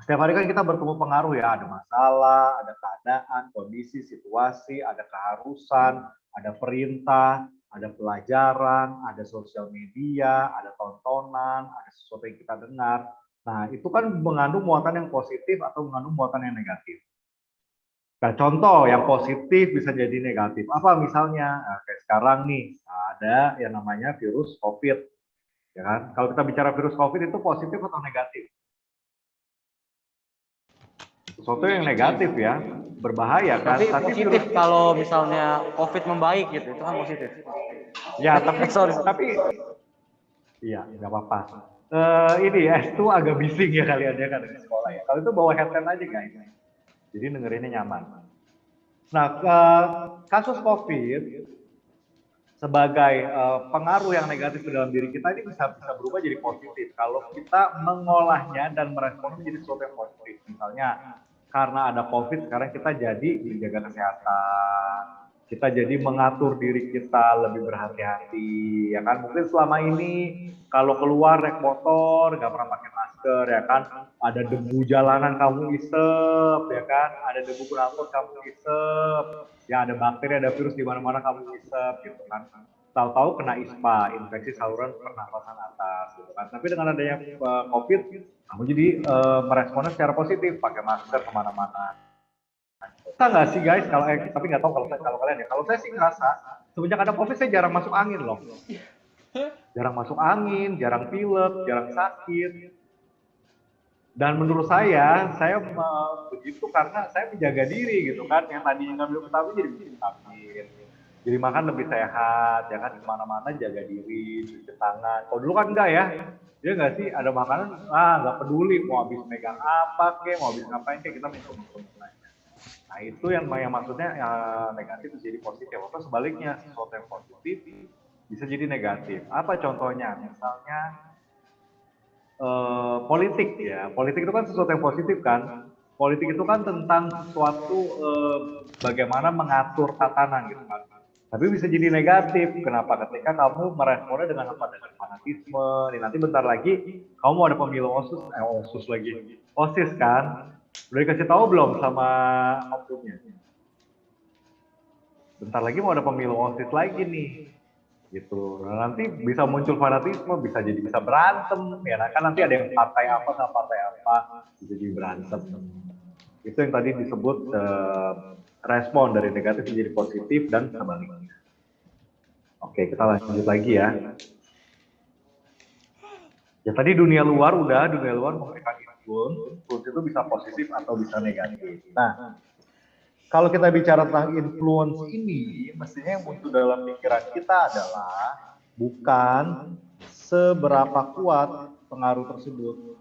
Speaker 1: setiap hari kan kita bertemu pengaruh ya, ada masalah, ada keadaan, kondisi, situasi, ada keharusan, ada perintah, ada pelajaran, ada sosial media, ada tontonan, ada sesuatu yang kita dengar. Nah, itu kan mengandung muatan yang positif atau mengandung muatan yang negatif. Nah, contoh yang positif bisa jadi negatif. Apa misalnya? Nah, kayak sekarang nih, ada yang namanya virus COVID. Ya kan? Kalau kita bicara virus COVID itu positif atau negatif? Sesuatu yang negatif ya, berbahaya kan.
Speaker 11: Tapi positif kalau misalnya COVID membaik gitu, itu kan positif.
Speaker 1: Ya, tapi
Speaker 11: Sorry.
Speaker 1: iya, nggak apa-apa. Ini S2 agak bising ya kalian ya kan di sekolah ya. Kalau itu bawa headset aja guys. Jadi dengerinnya nyaman. Nah, kasus COVID sebagai pengaruh yang negatif ke dalam diri kita ini bisa berubah jadi positif kalau kita mengolahnya dan meresponnya menjadi sesuatu yang positif. Misalnya karena ada COVID sekarang kita jadi menjaga kesehatan, kita jadi mengatur diri kita lebih berhati-hati, ya kan? Mungkin selama ini kalau keluar naik motor nggak pernah pakai masker, ya kan? Ada debu jalanan kamu isep, ya kan? Ada debu knalpot kamu isep, ya ada bakteri, ada virus di mana-mana kamu isep, gitu kan? Tahu-tahu kena ISPA, infeksi saluran pernafasan atas, gitu kan? Tapi dengan adanya COVID, kamu jadi meresponnya secara positif, pakai masker kemana-mana. Bisa nggak sih guys, kalau tapi nggak tahu kalau kalian ya. Kalau saya sih ngerasa semenjak ada COVID saya jarang masuk angin loh. Jarang masuk angin, jarang pilek, jarang sakit. Dan menurut saya begitu karena saya menjaga diri gitu kan. Yang tadinya ngambil vitamin jadi bikin vitamin. Jadi makan lebih sehat, ya kan, kemana-mana jaga diri, cuci tangan. Kalau dulu kan enggak ya, dia nggak sih ada makanan, nggak peduli mau habis megang apa kek, mau habis ngapain kek, kita minum. Nah itu yang maksudnya negatif jadi positif, atau sebaliknya sesuatu yang positif bisa jadi negatif. Apa contohnya? Misalnya politik ya, politik itu kan sesuatu yang positif kan. Politik itu kan tentang sesuatu bagaimana mengatur tatanan gitu kan. Tapi bisa jadi negatif. Kenapa? Ketika kamu meresponnya dengan apa? Dengan fanatisme. Nih, nanti bentar lagi kamu mau ada pemilu OSIS kan? Udah dikasih tahu belum sama oknumnya? Bentar lagi mau ada pemilu OSIS lagi nih. Gitu. Nah, nanti bisa muncul fanatisme, bisa berantem. Ya, kan nanti ada yang partai apa sama partai apa, bisa jadi berantem. Itu yang tadi disebut respon dari negatif menjadi positif dan sebaliknya. Oke, kita lanjut lagi ya. Ya tadi dunia luar memberikan influence itu bisa positif atau bisa negatif. Nah, kalau kita bicara tentang influence ini, mestinya yang muncul dalam pikiran kita adalah bukan seberapa kuat pengaruh tersebut.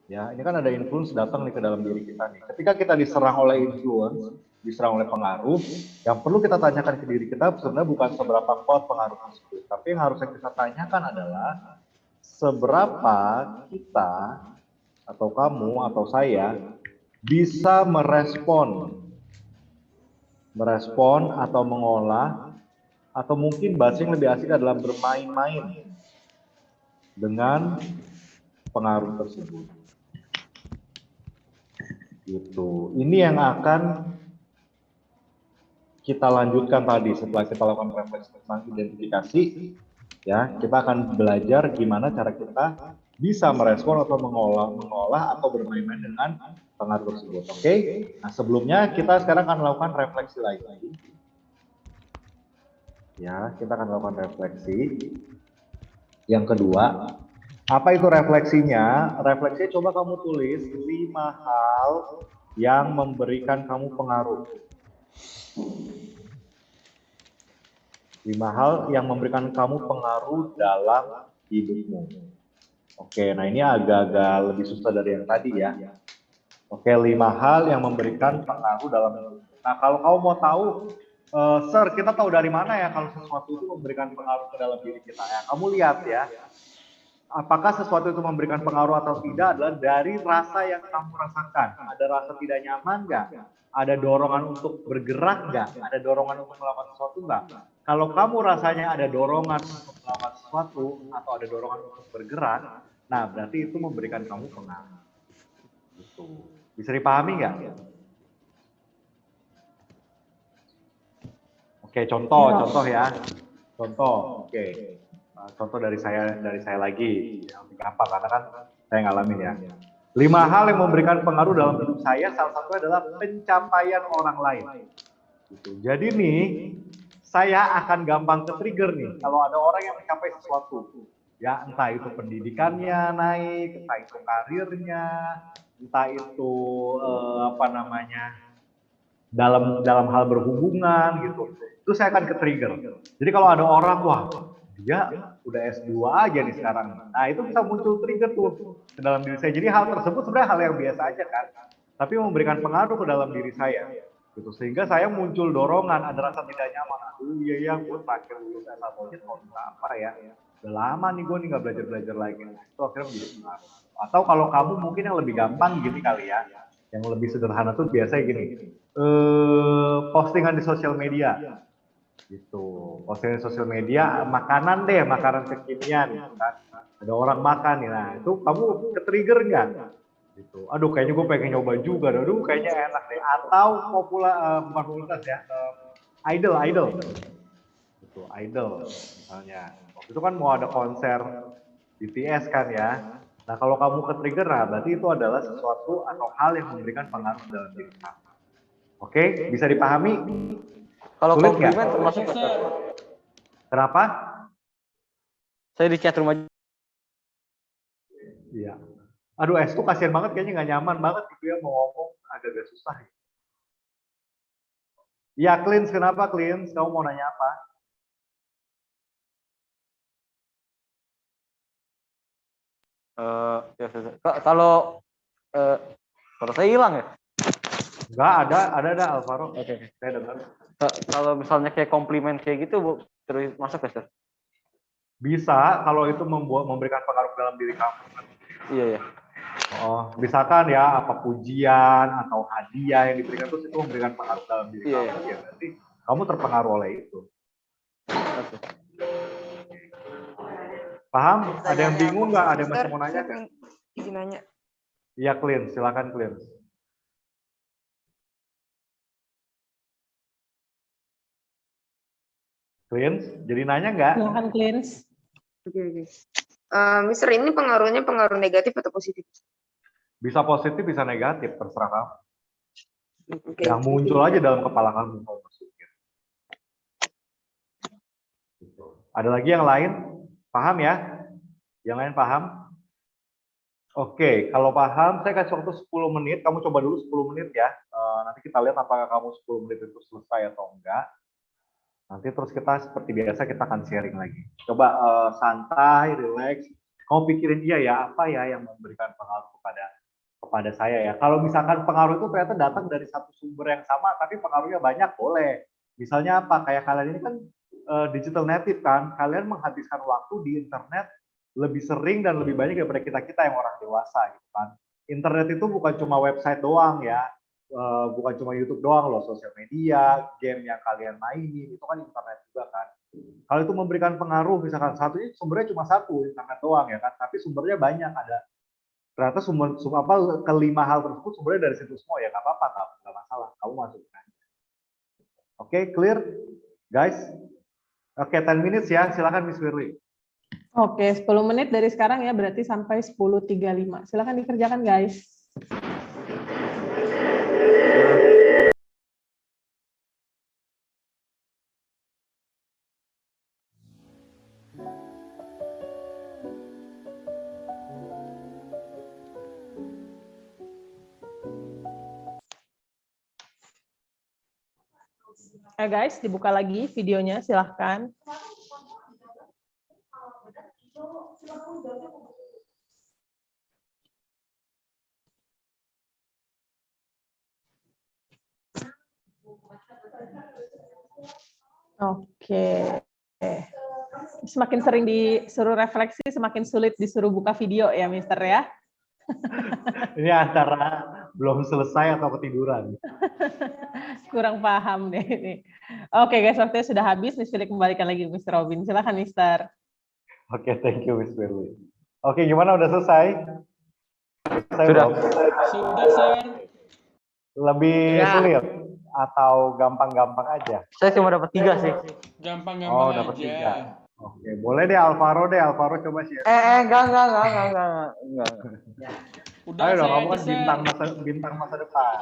Speaker 1: Ya, ini kan ada influence datang nih ke dalam diri kita nih. Ketika kita diserang oleh influence, diserang oleh pengaruh, yang perlu kita tanyakan ke diri kita sebenarnya bukan seberapa kuat pengaruh tersebut, tapi yang harus kita tanyakan adalah seberapa kita atau kamu atau saya bisa merespon atau mengolah, atau mungkin bahasa yang lebih asik adalah bermain-main dengan pengaruh tersebut. Gitu. Ini yang akan kita lanjutkan tadi setelah kita lakukan refleksi tentang identifikasi. Ya, kita akan belajar gimana cara kita bisa merespon atau mengolah atau bermain-main dengan pengaruh tersebut. Oke? Nah, sebelumnya kita sekarang akan melakukan refleksi lagi. Ya, kita akan melakukan refleksi. Yang kedua, apa itu refleksinya? Refleksinya coba kamu tulis 5 hal yang memberikan kamu pengaruh. 5 hal yang memberikan kamu pengaruh dalam hidupmu. Oke, nah ini agak-agak lebih susah dari yang tadi ya. Oke, 5 hal yang memberikan pengaruh dalam hidupmu. Nah, kalau kamu mau tahu, Sir, kita tahu dari mana ya kalau sesuatu itu memberikan pengaruh ke dalam diri kita ya? Kamu lihat ya, apakah sesuatu itu memberikan pengaruh atau tidak adalah dari rasa yang kamu rasakan. Ada rasa tidak nyaman nggak? Ada dorongan untuk bergerak nggak? Ada dorongan untuk melakukan sesuatu nggak? Kalau kamu rasanya ada dorongan untuk melakukan sesuatu atau ada dorongan untuk bergerak, nah berarti itu memberikan kamu pengaruh. Gitu. Bisa dipahami nggak? Oke, contoh ya. Contoh, oke. Contoh dari saya lagi yang lebih gampang karena kan saya ngalamin ya. 5 hal yang memberikan pengaruh dalam hidup saya, salah satunya adalah pencapaian orang lain. Gitu. Jadi nih, saya akan gampang ke-trigger nih kalau ada orang yang mencapai sesuatu. Ya, entah itu pendidikannya naik, entah itu karirnya, entah itu dalam hal berhubungan gitu. Itu saya akan ke-trigger. Jadi kalau ada orang, wah dia udah S2 aja nih sekarang. Nah itu bisa muncul trigger tuh ke dalam diri saya. Jadi hal tersebut sebenarnya hal yang biasa aja kan. Tapi memberikan pengaruh ke dalam diri saya. Gitu. Sehingga saya muncul dorongan, ada rasa tidak nyaman. Aduh iya gue terakhir lulus S1 aja tahun berapa ya. Udah lama nih gue nih gak belajar lagi. Itu akhirnya menjadi pengaruh. Atau kalau kamu mungkin yang lebih gampang gini kali ya. Yang lebih sederhana tuh biasanya gini. Postingan di sosial media. Gitu, postingan di sosial media, makanan kekinian, gitu kan. Ada orang makan nih, nah itu kamu ke-trigger nggak? Gitu. Aduh, kayaknya gue pengen nyoba juga, aduh kayaknya enak deh. Atau popularitas ya, idol, gitu, idol misalnya. Waktu itu kan mau ada konser BTS kan ya. Nah kalau kamu ke-trigger, nah berarti itu adalah sesuatu atau hal yang memberikan pengaruh dalam diri kamu. Oke, bisa dipahami?
Speaker 11: Kalau
Speaker 1: Sulit
Speaker 11: komplimen
Speaker 1: nggak?
Speaker 11: termasuk nggak, Sir?
Speaker 1: Kenapa?
Speaker 11: Saya di chat room aja.
Speaker 1: Iya. Aduh, tuh kasihan banget, kayaknya nggak nyaman banget gitu ya mau ngomong, agak-agak susah. Iya, Cleans, kenapa Cleans? Kamu mau nanya apa?
Speaker 11: Kalau saya hilang ya?
Speaker 1: Enggak, ada Alvaro.
Speaker 11: Oke.
Speaker 1: Saya dengar.
Speaker 11: Kalau misalnya kayak komplimen kayak gitu, terus masuk ya, Sir?
Speaker 1: Bisa, kalau itu memberikan pengaruh dalam diri kamu.
Speaker 11: Iya.
Speaker 1: Oh, misalkan ya apa pujian atau hadiah yang diberikan itu memberikan pengaruh dalam diri kamu. Ya, berarti kamu terpengaruh oleh itu. Paham? Ada yang bingung nggak? Ada yang masih mau nanya nggak?
Speaker 10: Izin nanya.
Speaker 1: Iya, Clean. Silakan Clean. Cleans, jadi nanya nggak?
Speaker 6: Silakan Cleans.
Speaker 10: Oke. Mister, ini pengaruhnya pengaruh negatif atau positif?
Speaker 1: Bisa positif, bisa negatif, terserah kamu.
Speaker 10: Yang
Speaker 1: muncul aja dalam kepala kamu. Ada lagi yang lain? Paham ya? Yang lain paham? Oke, kalau paham, saya kasih waktu 10 menit. Kamu coba dulu 10 menit ya. Nanti kita lihat apakah kamu 10 menit itu selesai atau enggak. Nanti terus kita seperti biasa kita akan sharing lagi. Coba santai, relax. Kamu pikirin iya ya, apa ya yang memberikan pengaruh kepada saya ya. Kalau misalkan pengaruh itu ternyata datang dari satu sumber yang sama, tapi pengaruhnya banyak, boleh. Misalnya apa? Kayak kalian ini kan digital native kan, kalian menghabiskan waktu di internet lebih sering dan lebih banyak daripada kita yang orang dewasa gitu kan. Internet itu bukan cuma website doang ya. Bukan cuma YouTube doang loh, sosial media, game yang kalian mainin, itu kan internet juga kan. Kalau itu memberikan pengaruh, misalkan satunya sumbernya cuma satu, internet doang ya kan, tapi sumbernya banyak, ada ternyata kelima hal tersebut sumbernya dari situ semua, ya nggak apa-apa, nggak masalah, kamu masukkan. Oke, clear guys? Oke, 10 minutes ya, silakan Miss Firly.
Speaker 6: Oke, 10 menit dari sekarang ya, berarti sampai 10.35. Silakan dikerjakan guys. Guys, dibuka lagi videonya, silahkan. Oke. Semakin sering disuruh refleksi, semakin sulit disuruh buka video ya, Mister ya.
Speaker 1: Ini antara belum selesai atau ketiduran.
Speaker 6: Kurang paham deh ini. Oke guys, waktunya sudah habis. Miss Firly kembalikan lagi Mr. Robin. Silakan Mister.
Speaker 1: Oke, thank you Miss Firly. Oke, gimana udah selesai?
Speaker 2: Sudah, Sir.
Speaker 1: Lebih sulit atau gampang-gampang aja?
Speaker 11: Saya cuma dapat 3 sih.
Speaker 2: Gampang-gampang
Speaker 1: dapat
Speaker 2: aja.
Speaker 1: 3. Oke, boleh deh Alvaro coba sih.
Speaker 11: Enggak.
Speaker 2: Udah
Speaker 1: Ayo dong,
Speaker 2: saya
Speaker 1: kamu
Speaker 2: aja,
Speaker 1: kan
Speaker 2: Sir.
Speaker 1: bintang masa depan.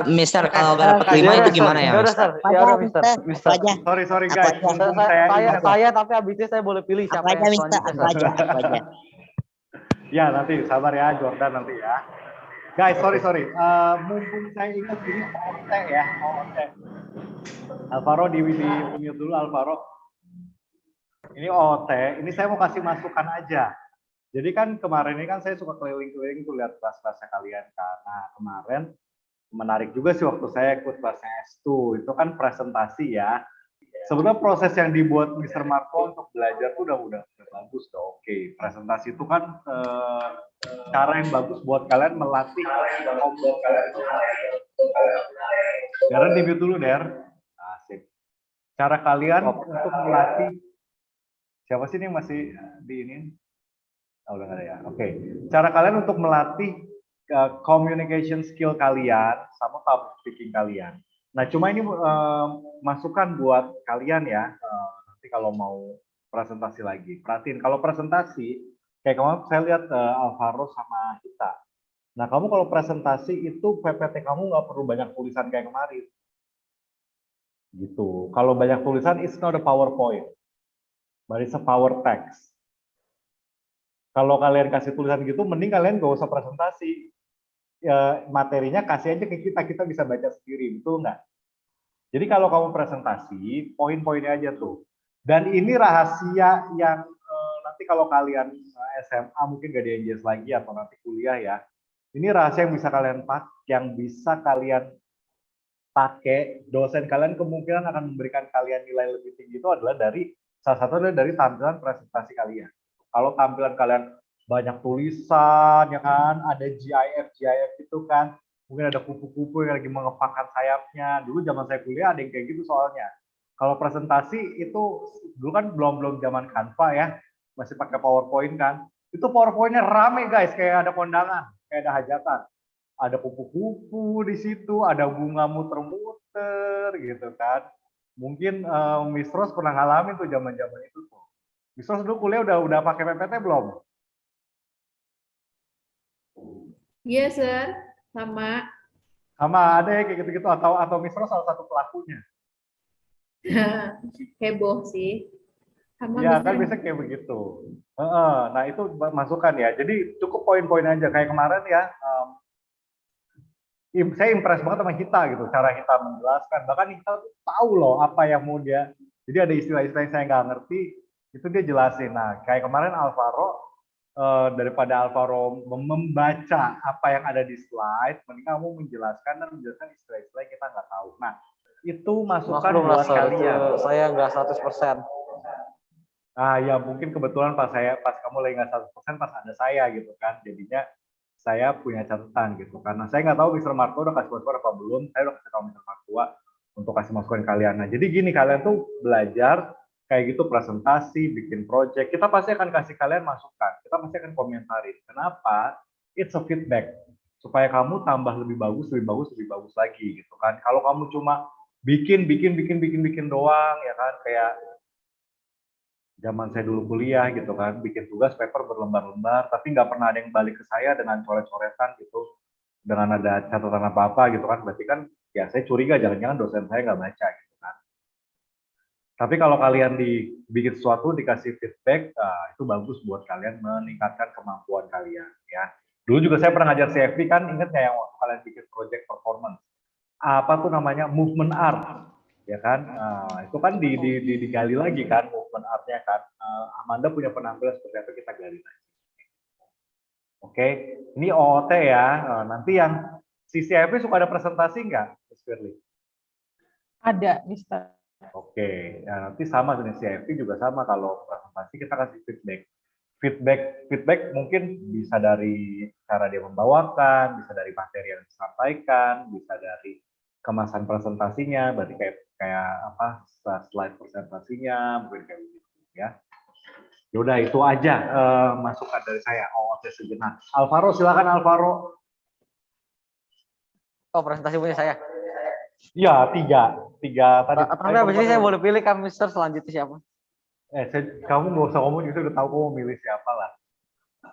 Speaker 5: Mister kalau nggak dapet 5 itu gimana ya,
Speaker 11: Udah,
Speaker 5: Mas?
Speaker 11: Sir. Ya udah, Mister.
Speaker 5: Aku aja.
Speaker 1: Sorry
Speaker 5: Aku
Speaker 1: guys,
Speaker 5: aja.
Speaker 1: mumpung saya ingat.
Speaker 11: Saya tapi abisnya saya boleh pilih
Speaker 5: Aku
Speaker 11: siapa
Speaker 5: aja,
Speaker 11: yang
Speaker 5: Mister.
Speaker 11: selanjutnya.
Speaker 5: Aku aja.
Speaker 1: Ya nanti sabar ya Jordan nanti ya. Guys, sorry. Mumpung saya ingat ini OOT ya, OOT. Alvaro di mute dulu Alvaro. Ini OOT, ini saya mau kasih masukan aja. Jadi kan kemarin ini kan saya suka keliling-keliling tuh lihat kelas-kelasnya kalian kan. Nah, kemarin menarik juga sih waktu saya ikut kelasnya S2, itu kan presentasi ya. Sebenarnya proses yang dibuat Mr. Marco untuk belajar tuh udah bagus, udah oke. Presentasi itu kan cara yang bagus buat kalian melatih Darren di mute dulu, Der. Asik. Cara kalian untuk melatih, siapa sih ini yang masih di ini? Oh, udah nggak ada ya. Oke. Cara kalian untuk melatih communication skill kalian sama public speaking kalian. Nah, cuma ini masukan buat kalian ya. Nanti kalau mau presentasi lagi, perhatiin. Kalau presentasi, kayak kemarin saya lihat Alvaro sama Hita. Nah, kamu kalau presentasi itu PPT kamu nggak perlu banyak tulisan kayak kemarin. Gitu. Kalau banyak tulisan, it's not a PowerPoint, but it's a power text. Kalau kalian kasih tulisan gitu, mending kalian gak usah presentasi. Ya, materinya kasih aja ke kita bisa baca sendiri, betul nggak? Jadi kalau kamu presentasi, poin-poinnya aja tuh. Dan ini rahasia yang nanti kalau kalian SMA mungkin gak di NJS lagi atau nanti kuliah ya. Ini rahasia yang bisa kalian pakai. Dosen kalian kemungkinan akan memberikan kalian nilai lebih tinggi itu adalah salah satu adalah dari tampilan presentasi kalian. Kalau tampilan kalian banyak tulisan, ya kan, ada GIF itu kan, mungkin ada kupu-kupu yang lagi mengepakkan sayapnya. Dulu zaman saya kuliah ada yang kayak gitu soalnya. Kalau presentasi itu dulu kan belum zaman Canva ya, masih pakai PowerPoint kan. Itu PowerPoint-nya rame guys, kayak ada kondangan, kayak ada hajatan. Ada kupu-kupu di situ, ada bunga muter-muter gitu kan. Mungkin Miss Rose pernah ngalamin tuh zaman-zaman itu tuh. Miss Rose dulu kuliah udah pakai PPT belum?
Speaker 10: Iya, Sir. Sama.
Speaker 1: Sama ada ya kayak gitu-gitu atau Miss Rose salah satu pelakunya.
Speaker 10: Heboh sih. Sama
Speaker 1: Ya
Speaker 10: bisa.
Speaker 1: kan biasanya kayak begitu. Nah itu masukan ya. Jadi cukup poin-poin aja kayak kemarin ya. Saya impress banget sama Hita gitu, cara Hita menjelaskan. Bahkan Hita tuh tahu loh apa yang mau dia. Jadi ada istilah-istilah yang saya nggak ngerti, itu dia jelasin. Nah kayak kemarin Alvaro, daripada Alvaro membaca apa yang ada di slide, mending kamu menjelaskan istilah-istilah yang kita nggak tahu. Nah itu masukan buat kalian.
Speaker 11: Saya nggak 100%.
Speaker 1: Ah ya mungkin kebetulan pas kamu lagi nggak 100%, pas ada saya gitu kan, jadinya saya punya catatan gitu. Karena saya nggak tahu Mr. Marco udah kasih masukan apa belum, saya udah kasih tahu Mr. Marco untuk kasih masukan kalian. Nah jadi gini, kalian tuh belajar kayak gitu presentasi, bikin project, kita pasti akan kasih kalian masukan, kita pasti akan komentarin. Kenapa? It's a feedback supaya kamu tambah lebih bagus lagi gitu kan. Kalau kamu cuma bikin doang ya kan, kayak zaman saya dulu kuliah gitu kan, bikin tugas paper berlembar-lembar, tapi nggak pernah ada yang balik ke saya dengan coret-coretan gitu, dengan ada catatan apa-apa gitu kan, berarti kan ya saya curiga jangan-jangan dosen saya nggak baca gitu kan. Tapi kalau kalian dibikin sesuatu, dikasih feedback, itu bagus buat kalian meningkatkan kemampuan kalian ya. Dulu juga saya pernah ngajar CFP kan, ingat nggak yang waktu kalian bikin project performance? Apa tuh namanya? Movement art. Ya kan, itu kan digali lagi kan movement artnya kan. Amanda punya penampilan seperti apa, kita gali lagi. Oke, ini OOT ya. Nanti yang CCFP suka ada presentasi nggak, Miss Firly?
Speaker 6: Ada, Mister.
Speaker 1: Oke, ya nanti sama dengan CFP juga sama, kalau presentasi kita kasih feedback mungkin bisa dari cara dia membawakan, bisa dari materi yang disampaikan, bisa dari kemasan presentasinya, berarti kayak apa slide presentasinya, mungkin kayak begitu ya. Yaudah itu aja masukan dari saya OOT sejenak. Alvaro silakan Alvaro.
Speaker 11: Oh, presentasi punya saya.
Speaker 1: Iya, tiga tadi.
Speaker 11: Tapi abis ini saya boleh pilih kan Mister selanjutnya siapa?
Speaker 1: Kamu nggak usah ngomong itu, udah tahu kamu milih siapa lah.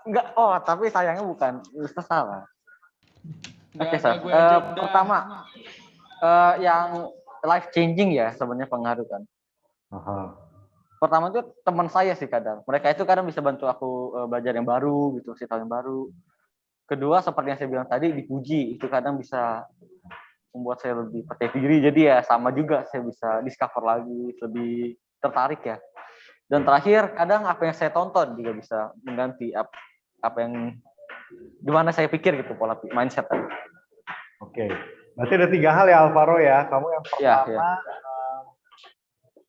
Speaker 11: Enggak, oh tapi sayangnya bukan Mister salah. Oke,
Speaker 2: Nggak
Speaker 11: Sir.
Speaker 2: gue yang jawab dah.
Speaker 11: Pertama, yang life changing ya sebenarnya pengaruh kan. Pertama itu teman saya sih kadang. Mereka itu kadang bisa bantu aku belajar yang baru gitu, kasih tahu yang baru. Kedua, seperti yang saya bilang tadi, dipuji itu kadang bisa membuat saya lebih percaya diri. Jadi ya sama juga saya bisa discover lagi, lebih tertarik ya. Dan terakhir, kadang apa yang saya tonton juga bisa mengganti apa yang gimana saya pikir gitu, pola mindset tadi.
Speaker 1: Oke. Berarti ada 3 hal ya Alvaro ya. Kamu yang pertama
Speaker 11: Ya.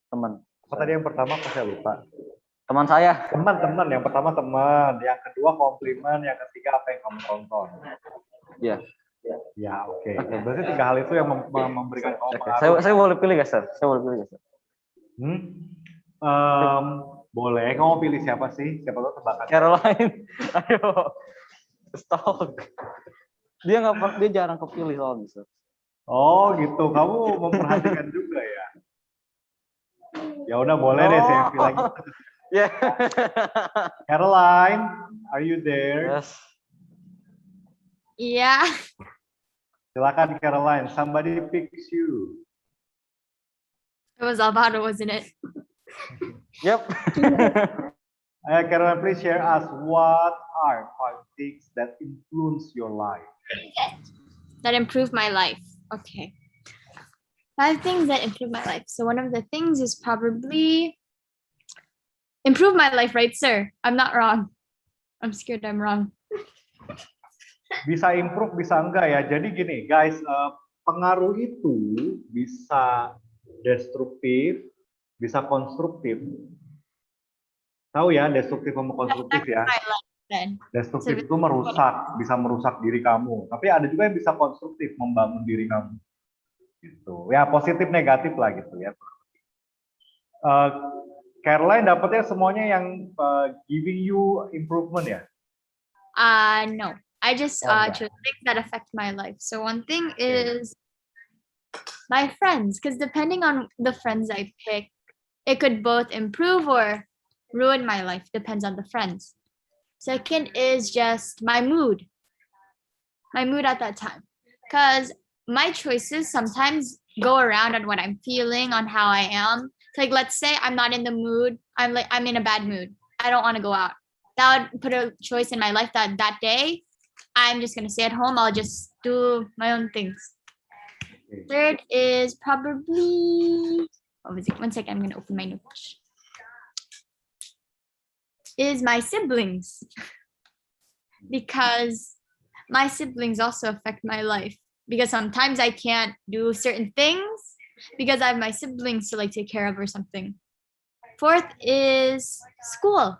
Speaker 11: Teman.
Speaker 1: Apa tadi yang pertama? Kok saya lupa.
Speaker 11: Teman saya.
Speaker 1: Teman. Yang pertama teman, yang kedua komplimen, yang ketiga apa yang kamu tonton.
Speaker 11: Iya.
Speaker 1: Ya, oke. Berarti 3 hal itu yang memberikan kamu pengaruh.
Speaker 11: Saya boleh pilih guys, Sir? Saya boleh pilih guys, Sir?
Speaker 1: Boleh. Kamu pilih siapa sih? Siapa tahu tebakan.
Speaker 11: Caroline. Ayo. Stop. Dia jarang kepilih soalnya, Sir.
Speaker 1: Oh, gitu. Kamu memperhatikan juga ya. Ya udah boleh deh saya pilih lagi.
Speaker 11: Yeah.
Speaker 1: Caroline, are you there?
Speaker 11: Yes.
Speaker 10: Iya.
Speaker 1: Silakan Caroline, somebody picks you.
Speaker 10: It was Alvaro, wasn't it?
Speaker 11: Yep.
Speaker 1: Caroline, please share us what are 5 things that influence your life.
Speaker 10: That improved my life. Okay. 5 things that improve my life. So one of the things is probably improve my life, right, sir? I'm not wrong. I'm scared I'm wrong.
Speaker 1: Bisa improve, bisa enggak ya. Jadi gini, guys, pengaruh itu bisa destruktif, bisa konstruktif. Tahu ya, destruktif sama konstruktif ya. Destruktif itu merusak, bisa merusak diri kamu. Tapi ada juga yang bisa konstruktif, membangun diri kamu. Gitu. Ya positif negatif lah gitu ya. Caroline dapatnya semuanya yang giving you improvement ya?
Speaker 10: No, I just chose things that affect my life. So one thing is my friends, because depending on the friends I pick, it could both improve or ruin my life. Depends on the friends. Second is just my mood at that time, because my choices sometimes go around on what I'm feeling, on how I am. So like, let's say I'm not in the mood. I'm in a bad mood. I don't want to go out. That would put a choice in my life that day, I'm just going to stay at home. I'll just do my own things. Third is probably, what was it? 1 second, I'm going to open my notes. Is my siblings. Because my siblings also affect my life. Because sometimes I can't do certain things because I have my siblings to like take care of or something. Fourth is school,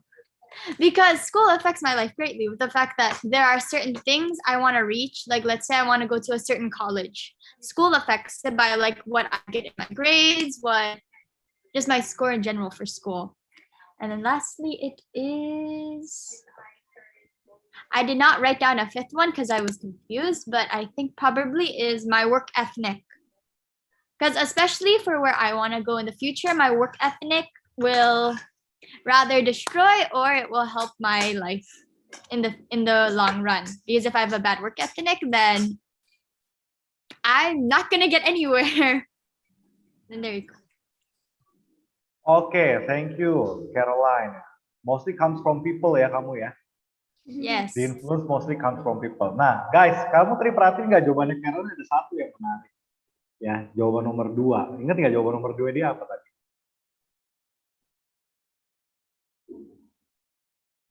Speaker 10: because school affects my life greatly with the fact that there are certain things I want to reach. Like, let's say I want to go to a certain college. School affects it by like what I get in my grades, just my score in general for school. And then lastly, it is, I did not write down a 5th one because I was confused, but I think probably is my work ethic. Because especially for where I want to go in the future, my work ethic will rather destroy or it will help my life in the long run. Because if I have a bad work ethic, then I'm not gonna get anywhere. And there you go.
Speaker 1: Okay, thank you, Caroline. Mostly comes from people ya kamu ya.
Speaker 10: Yes.
Speaker 1: The influence mostly comes from people. Nah, guys, kamu tadi perhatiin nggak jawabannya Caroline ada satu yang menarik. Ya, jawaban nomor 2. Ingat nggak jawaban nomor 2 dia apa tadi?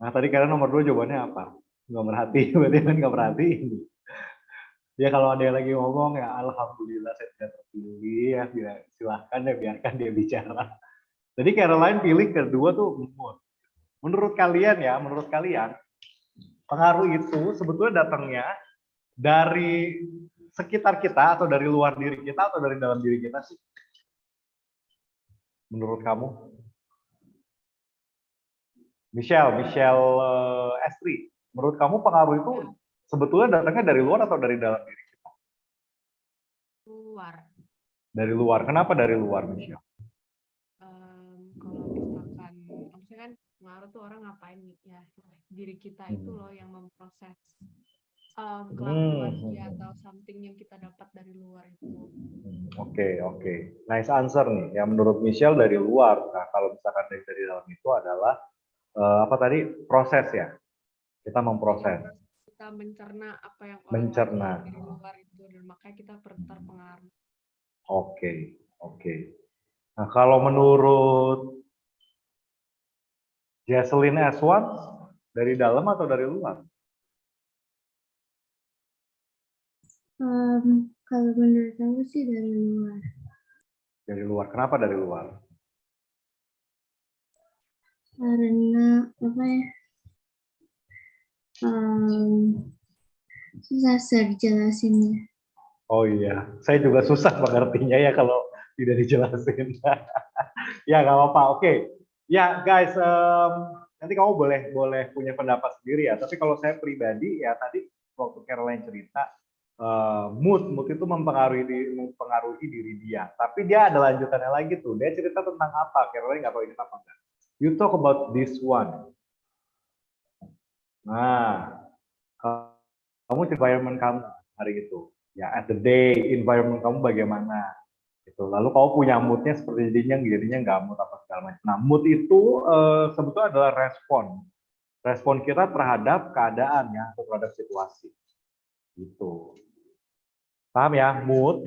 Speaker 1: Nah, tadi Caroline nomor 2 jawabannya apa? Nggak merhatiin, berarti kan nggak perhatiin. Ya kalau ada yang lagi ngomong ya alhamdulillah saya tidak terpilih ya, silahkan ya biarkan dia bicara. Jadi Caroline pilih kedua tuh mood. Menurut kalian pengaruh itu sebetulnya datangnya dari sekitar kita atau dari luar diri kita atau dari dalam diri kita sih? Menurut kamu? Michelle Estri, menurut kamu pengaruh itu sebetulnya datangnya dari luar atau dari dalam diri kita?
Speaker 12: luar.
Speaker 1: Dari luar. Kenapa dari luar, Michelle?
Speaker 12: Kalau misalkan, maksudnya kan pengaruh tuh orang ngapain nih ya, diri kita itu loh yang memproses kelakuan dia atau something yang kita dapat dari luar itu.
Speaker 1: Oke. Nice answer nih. Ya menurut Michelle dari luar. Nah, kalau misalkan dari dalam itu adalah apa tadi? Proses ya. Kita memproses.
Speaker 12: Kita mencerna apa yang
Speaker 1: Mencerna.
Speaker 12: dari luar itu, dan makanya kita terpengaruh.
Speaker 1: Oke. Nah, kalau menurut Jesselyn S1 dari dalam atau dari luar?
Speaker 7: Kalau menurut aku sih dari luar.
Speaker 1: Dari luar. Kenapa dari luar?
Speaker 7: Karena apa ya? Susah dijelasinnya.
Speaker 1: Oh iya, saya juga susah mengertinya ya kalau tidak dijelasin. Ya nggak apa-apa. Oke. Ya guys, nanti kamu boleh punya pendapat sendiri ya. Tapi kalau saya pribadi ya tadi waktu Caroline cerita mood itu mempengaruhi diri dia. Tapi dia ada lanjutannya lagi tuh. Dia cerita tentang apa? Caroline nggak tahu ini apa enggak. You talk about this one. Nah, kamu environment kamu hari itu. Ya, at the day, environment kamu bagaimana? Gitu. Lalu kamu punya moodnya seperti jadinya nggak mood apa segala macam. Nah, mood itu sebetulnya adalah respon kita terhadap keadaan ya, atau terhadap situasi. Gitu. Paham ya? Mood.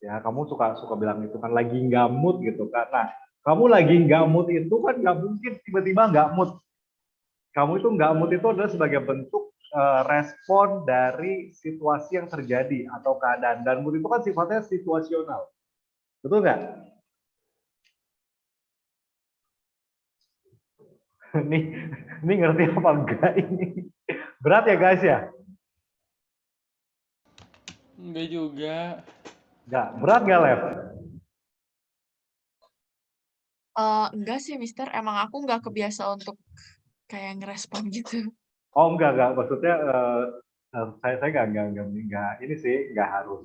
Speaker 1: Ya, kamu suka bilang itu kan lagi nggak mood gitu kan. Nah, kamu lagi nggak mood itu kan nggak mungkin tiba-tiba nggak mood. Kamu itu nggak mood itu adalah sebagai bentuk respon dari situasi yang terjadi atau keadaan. Dan mood itu kan sifatnya situasional. Betul nggak? Ini ngerti apa enggak ini? Berat ya guys ya?
Speaker 2: Enggak juga.
Speaker 1: Enggak, berat nggak, Lev?
Speaker 12: Enggak sih, Mister. Emang aku nggak kebiasa untuk kayak ngerespon gitu.
Speaker 1: Oh enggak. Maksudnya saya nggak ini sih nggak harus.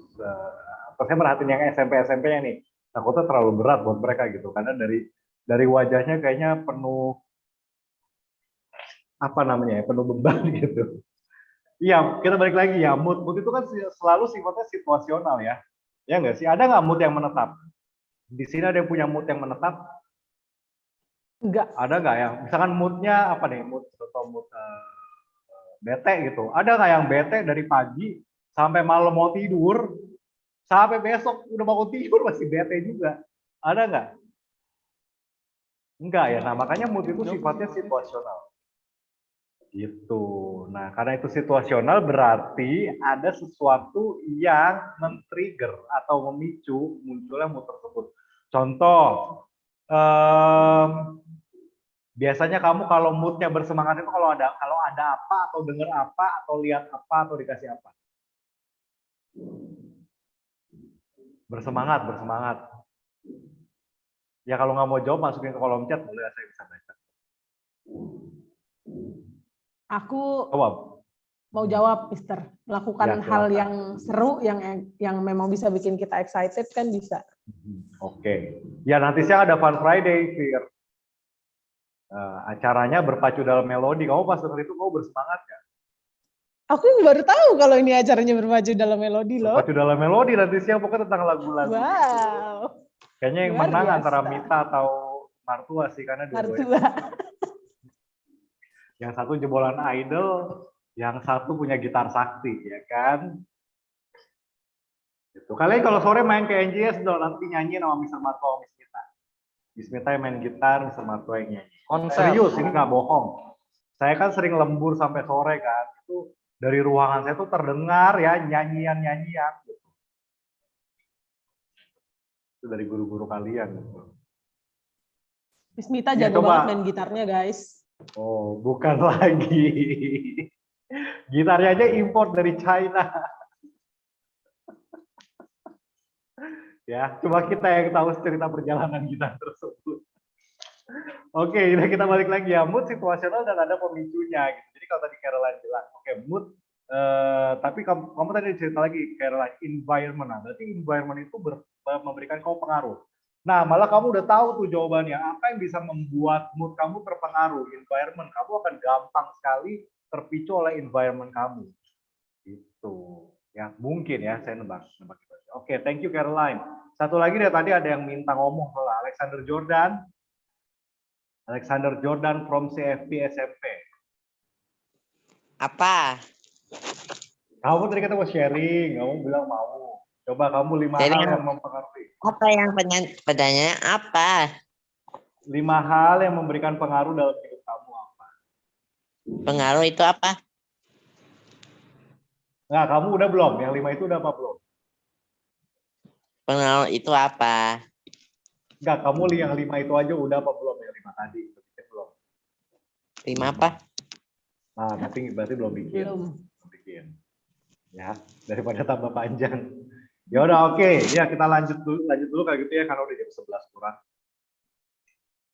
Speaker 1: Saya merhatiin yang SMP-nya nih. Takutnya terlalu berat buat mereka gitu, karena dari wajahnya kayaknya penuh apa namanya ya, penuh beban gitu. Iya, kita balik lagi ya. Mood itu kan selalu sifatnya situasional ya. Ya nggak sih? Ada nggak mood yang menetap? Di sini ada yang punya mood yang menetap?
Speaker 6: Enggak.
Speaker 1: Ada nggak yang, misalkan moodnya apa nih? Mood bete gitu. Ada nggak yang bete dari pagi sampai malam mau tidur, sampai besok udah mau tidur masih bete juga? Ada nggak? Enggak ya. Nah makanya mood itu sifatnya situasional. Gitu. Nah karena itu situasional berarti ada sesuatu yang men-trigger atau memicu munculnya mood tersebut. Contoh, biasanya kamu kalau moodnya bersemangat itu kalau ada apa atau dengar apa atau lihat apa atau dikasih apa? Bersemangat. Ya kalau nggak mau jawab masukin ke kolom chat boleh, saya bisa baca.
Speaker 6: Aku
Speaker 1: Jawab.
Speaker 6: mau jawab, Mister. Melakukan
Speaker 1: Ya,
Speaker 6: hal
Speaker 1: silakan.
Speaker 6: yang seru, yang memang bisa bikin kita excited kan bisa.
Speaker 1: Oke. Ya nanti siang ada Fun Friday, Fir. Acaranya berpacu dalam melodi. Kamu pas denger itu kamu bersemangat nggak?
Speaker 6: Aku baru tahu kalau ini acaranya berpacu dalam melodi loh.
Speaker 1: Berpacu dalam melodi nanti siang pokoknya tentang lagu-lagu.
Speaker 6: Wow.
Speaker 1: Kayaknya yang
Speaker 6: Luar
Speaker 1: menang
Speaker 6: biasa.
Speaker 1: antara Mita atau Martua sih, karena dua-duanya.
Speaker 6: Martua.
Speaker 1: Yang satu jebolan idol, yang satu punya gitar sakti, ya kan? Itu. Kalian kalau sore main ke NJS dong, nanti nyanyi sama Mr. Martua, Miss Mita. Miss Mita yang main gitar, Mr. Martua yang nyanyi.
Speaker 11: Konser.
Speaker 1: Serius, ini nggak bohong. Saya kan sering lembur sampai sore kan, itu dari ruangan saya tuh terdengar ya nyanyian. Gitu. Itu dari guru-guru kalian. Gitu.
Speaker 6: Miss Mita
Speaker 1: Ya,
Speaker 6: jago
Speaker 1: coba.
Speaker 6: banget main gitarnya, guys.
Speaker 1: Oh, bukan lagi. Gitarnya aja import dari China. Ya, coba kita yang tahu cerita perjalanan gitar tersebut. Oke, kita balik lagi ya. Mood situasional dan ada pemicunya. Gitu. Jadi kalau tadi Caroline bilang, oke, mood Tapi kamu tadi cerita lagi kayak environment. Nah, berarti environment itu memberikan kamu pengaruh. Nah, malah kamu udah tahu tuh jawabannya. Apa yang bisa membuat mood kamu terpengaruh? Environment. Kamu akan gampang sekali terpicu oleh environment kamu. Gitu. Ya, mungkin ya, saya nebak gitu. Oke, thank you Caroline. Satu lagi dari tadi ada yang minta ngomong soal Alexander Jordan. Alexander Jordan from CFP SMP.
Speaker 5: Apa?
Speaker 1: Kamu tadi kata mau sharing, kamu bilang mau. Coba kamu 5
Speaker 5: Sharing
Speaker 1: hal
Speaker 5: apa?
Speaker 1: yang mempengaruhi.
Speaker 5: Apa yang pertanyaannya apa?
Speaker 1: 5 hal yang memberikan pengaruh dalam hidup kamu apa?
Speaker 5: Pengaruh itu apa?
Speaker 1: Nah, kamu udah belum? Yang 5 itu udah apa belum?
Speaker 5: Pengaruh itu apa?
Speaker 1: Enggak, kamu yang 5 itu aja udah apa belum? Yang 5 tadi belum.
Speaker 5: 5 apa?
Speaker 1: Nah, berarti belum bikin. Belum bikin. Ya, daripada tambah panjang. Ya udah oke. Ya, kita lanjut dulu kayak gitu ya karena udah jam 11 kurang.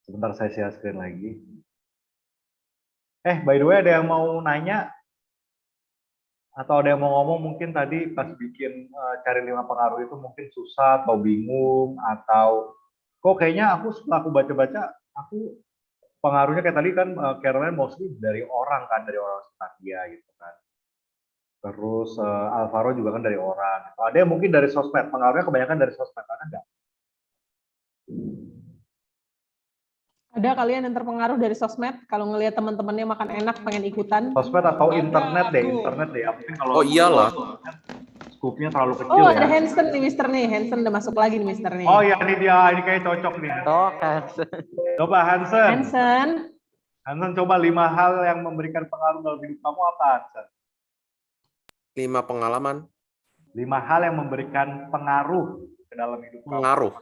Speaker 1: Sebentar saya share screen lagi. By the way ada yang mau nanya? Atau ada yang mau ngomong mungkin tadi pas bikin cari 5 pengaruh itu mungkin susah atau bingung atau kok kayaknya setelah aku baca-baca aku pengaruhnya kayak tadi kan Caroline mostly dari orang kan, dari orang sekitar dia gitu kan. Terus Alvaro juga kan dari orang. Ada yang mungkin dari sosmed, pengaruhnya kebanyakan dari sosmed, ada nggak?
Speaker 6: Ada kalian yang terpengaruh dari sosmed? Kalau ngelihat teman-temannya makan enak, pengen ikutan?
Speaker 1: Sosmed atau internet deh. Mungkin kalau
Speaker 13: oh iyalah.
Speaker 1: Scoopnya terlalu kecil
Speaker 6: Oh,
Speaker 1: ya.
Speaker 6: ada Hansen nih, Mister nih. Hansen udah masuk lagi nih, Mister nih.
Speaker 1: Oh ya, ini dia. Ini kayak cocok nih. Coba Hansen. Hansen coba 5 hal yang memberikan pengaruh dalam hidup kamu apa, Hansen?
Speaker 13: 5 pengalaman.
Speaker 1: 5 hal yang memberikan pengaruh ke dalam hidup kamu.
Speaker 13: Pengaruh.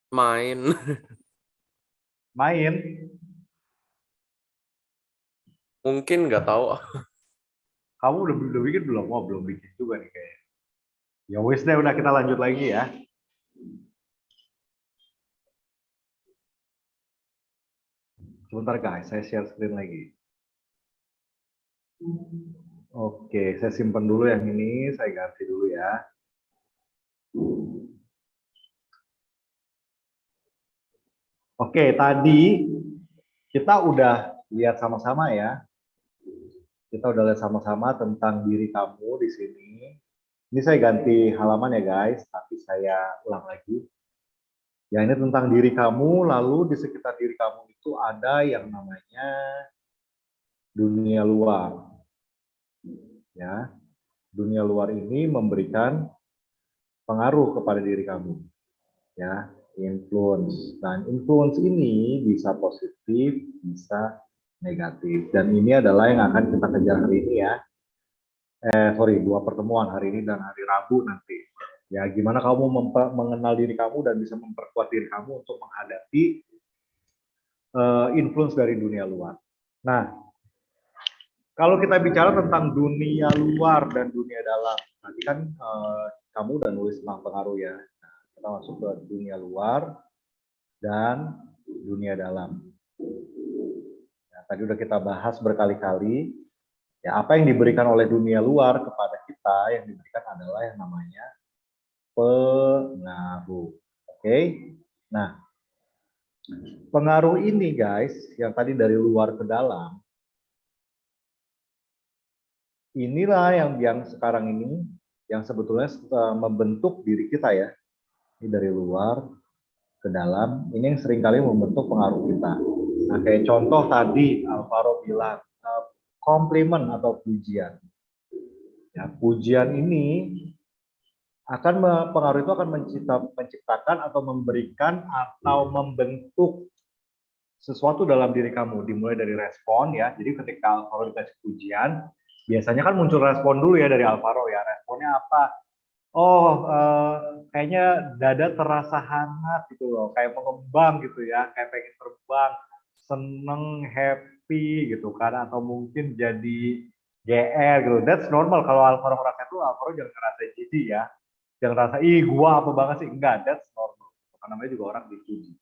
Speaker 13: Main.
Speaker 1: Main?
Speaker 13: Mungkin nggak tahu.
Speaker 1: Kamu udah bikin belum? Oh, belum bikin juga nih kayaknya. Ya wes deh, udah kita lanjut lagi ya. Sebentar guys, saya share screen lagi. Oke, saya simpan dulu yang ini, saya ganti dulu ya. Oke, tadi kita udah lihat sama-sama ya. Kita udah lihat sama-sama tentang diri kamu di sini. Ini saya ganti halaman ya guys, tapi saya ulang lagi. Ya ini tentang diri kamu, lalu di sekitar diri kamu itu ada yang namanya dunia luar. Ya, dunia luar ini memberikan pengaruh kepada diri kamu. Ya, influence. Dan influence ini bisa positif, bisa negatif. Dan ini adalah yang akan kita kejar hari ini ya. 2 pertemuan hari ini dan hari Rabu nanti. Ya, gimana kamu mengenal diri kamu dan bisa memperkuat diri kamu untuk menghadapi influence dari dunia luar. Nah, kalau kita bicara tentang dunia luar dan dunia dalam, nanti kan kamu udah nulis tentang pengaruh ya. Nah, kita masuk ke dunia luar dan dunia dalam. Nah, tadi udah kita bahas berkali-kali. Ya, apa yang diberikan oleh dunia luar kepada kita, yang diberikan adalah yang namanya pengaruh. Oke? Nah, pengaruh ini guys, yang tadi dari luar ke dalam, inilah yang sekarang ini, yang sebetulnya membentuk diri kita ya. Ini dari luar ke dalam, ini yang seringkali membentuk pengaruh kita. Nah, kayak contoh tadi Alvaro bilang, komplimen atau pujian. Ya, pujian ini pengaruh itu akan menciptakan atau memberikan atau membentuk sesuatu dalam diri kamu, dimulai dari respon ya. Jadi ketika Alvaro dikasih pujian, biasanya kan muncul respon dulu ya dari Alvaro ya. Responnya apa? Kayaknya dada terasa hangat gitu loh, kayak mengembang gitu ya, kayak pengen terbang, seneng, happy gitu kan, atau mungkin jadi GR gitu. That's normal. Kalau Alvaro ngerasa itu, Alvaro jangan ngerasa jijik ya, jangan ngerasa ih gua apa banget sih, enggak, that's normal karena namanya juga orang dipuji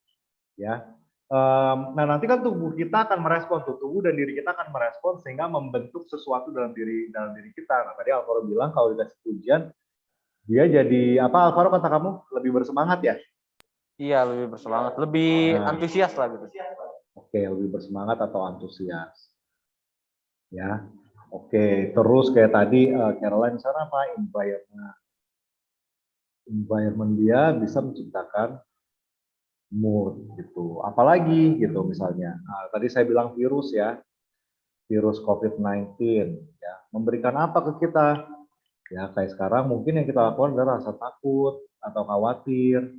Speaker 1: ya. Nah nanti kan tubuh kita akan merespon, tubuh dan diri kita akan merespon sehingga membentuk sesuatu dalam diri kita. Nah tadi Alvaro bilang kalau dikasih pujian dia jadi apa, Alvaro kata kamu lebih bersemangat ya?
Speaker 11: Iya, lebih bersemangat, lebih antusias lah gitu.
Speaker 1: Oke, lebih bersemangat atau antusias. Ya, oke. Terus kayak tadi Caroline misalnya apa? Environment dia bisa menciptakan mood gitu. Apalagi gitu misalnya. Nah, tadi saya bilang virus ya, virus COVID-19 ya, memberikan apa ke kita? Ya kayak sekarang mungkin yang kita lakukan adalah rasa takut atau khawatir.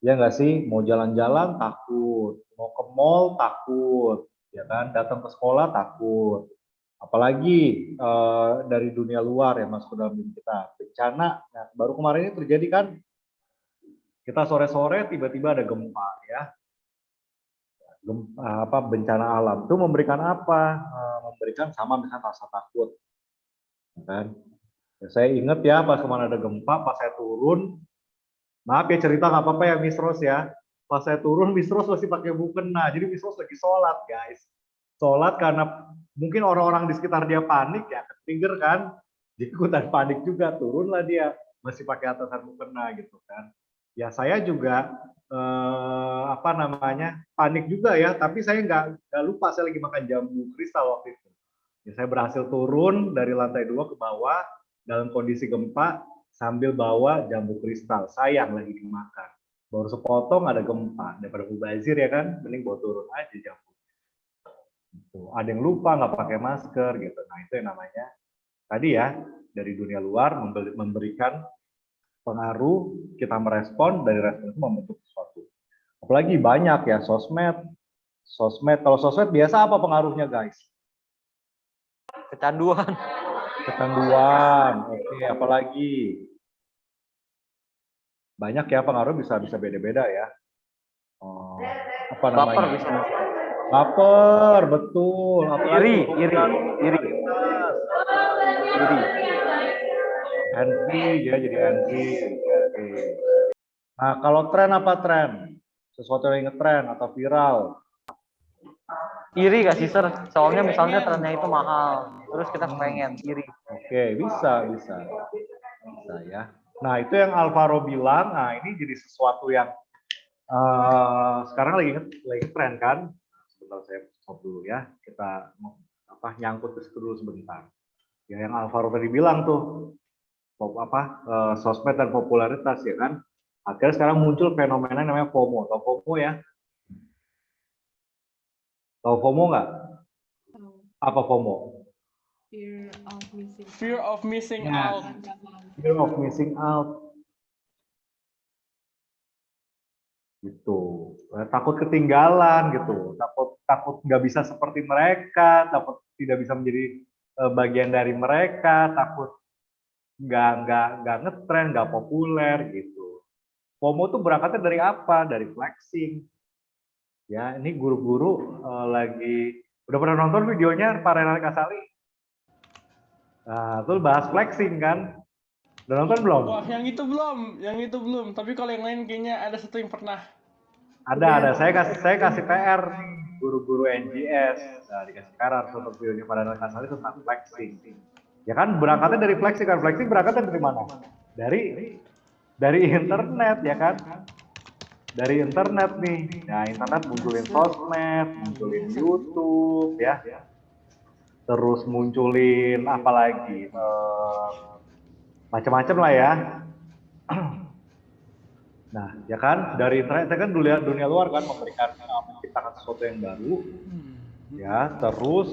Speaker 1: Ya nggak sih, mau jalan-jalan takut, mau ke mall takut, ya kan, datang ke sekolah takut. Apalagi dari dunia luar yang masuk ke dalam diri kita, bencana. Nah, baru kemarin ini terjadi kan, kita sore-sore tiba-tiba ada gempa ya, bencana alam. Itu memberikan apa? Memberikan sama misalnya rasa takut, ya kan. Ya, saya ingat ya pas kemarin ada gempa, pas saya turun, maaf ya cerita nggak apa-apa ya Miss Rose ya. Pas saya turun Miss Rose masih pakai mukena. Jadi Miss Rose lagi sholat guys. Sholat karena mungkin orang-orang di sekitar dia panik ya, trigger kan. Jadi ikutan panik juga, turunlah dia masih pakai atasan mukena gitu kan. Ya saya juga panik juga ya. Tapi saya nggak lupa saya lagi makan jambu kristal waktu itu. Ya, saya berhasil turun dari lantai 2 ke bawah dalam kondisi gempa, sambil bawa jambu kristal. Sayang lagi dimakan. Baru sepotong ada gempa. Daripada mubazir ya kan, mending bawa turun aja jambu. Gitu. Ada yang lupa nggak pakai masker gitu. Nah itu yang namanya tadi ya, dari dunia luar memberikan pengaruh, kita merespon, dari respon itu membentuk sesuatu. Apalagi banyak ya sosmed. Kalau sosmed biasa apa pengaruhnya guys?
Speaker 11: Kecanduan.
Speaker 1: Oke, apalagi? Banyak ya pengaruh, bisa beda-beda ya. Apa namanya?
Speaker 11: Baper bisa.
Speaker 1: Baper, betul.
Speaker 11: Iri.
Speaker 1: Envy, dia jadi envy. Oke. Nah, kalau tren apa tren? Sesuatu yang ngetren atau viral?
Speaker 11: Iri gak sih, Sir? Soalnya misalnya trennya itu mahal, terus kita pengen iri.
Speaker 1: Oke, bisa ya. Nah, itu yang Alvaro bilang. Nah, ini jadi sesuatu yang sekarang lagi tren kan. Sebentar saya stop dulu ya. Kita nyangkut ke situ dulu sebentar. Ya, yang Alvaro tadi bilang tuh, sosmed dan popularitas ya kan. Akhirnya sekarang muncul fenomena yang namanya FOMO. Tahu FOMO ya? Tahu FOMO nggak? Apa FOMO?
Speaker 12: Fear of missing
Speaker 2: out.
Speaker 1: Fear of missing out. Gitu. Takut ketinggalan gitu. Takut nggak bisa seperti mereka. Takut tidak bisa menjadi bagian dari mereka. Takut nggak ngetren, nggak populer gitu. FOMO tuh berangkatnya dari apa? Dari flexing. Ya, ini guru-guru lagi udah pernah nonton videonya Pak Renal Kasali? Nah, itu bahas flexing kan? Udah nonton belum?
Speaker 2: Wah, yang itu belum. Tapi kalau yang lain kayaknya ada satu yang pernah.
Speaker 1: Ada. Saya kasih PR nih, guru-guru NGS. Nah, dikasih PR nonton videonya Pak Renal Kasali tentang flexing. Ya kan berangkatnya dari flexing kan? Flexing berangkatnya dari mana? Dari internet ya kan? Dari internet nih. Nah, internet munculin sosmed, munculin YouTube ya. Terus munculin apa lagi? Macam-macam lah ya. Nah, ya kan dari internet kan dunia luar kan menciptakan sesuatu yang baru. Ya, terus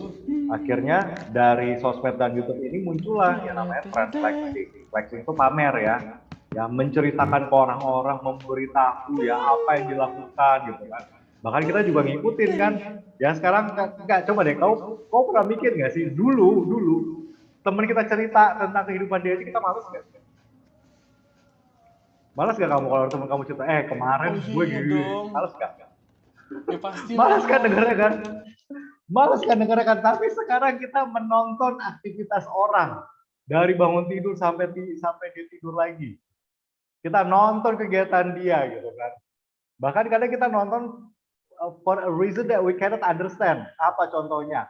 Speaker 1: akhirnya dari sosmed dan YouTube ini muncullah yang namanya trend flexing. Flexing itu pamer ya. Ya menceritakan ke orang-orang, memberitahu ya apa yang dilakukan gitu kan. Bahkan kita juga ngikutin kan. Ya sekarang enggak, coba deh kau pernah mikir nggak sih dulu temen kita cerita tentang kehidupan dia, kita males nggak? Malas gak kamu kalau temen kamu cerita, kemarin gue gini, malas gak?
Speaker 2: Ya pasti.
Speaker 1: Malas kan dengernya kan? Tapi sekarang kita menonton aktivitas orang dari bangun tidur sampai dia tidur lagi. Kita nonton kegiatan dia gitu kan. Bahkan kadang kita nonton for a reason that we cannot understand. Apa contohnya?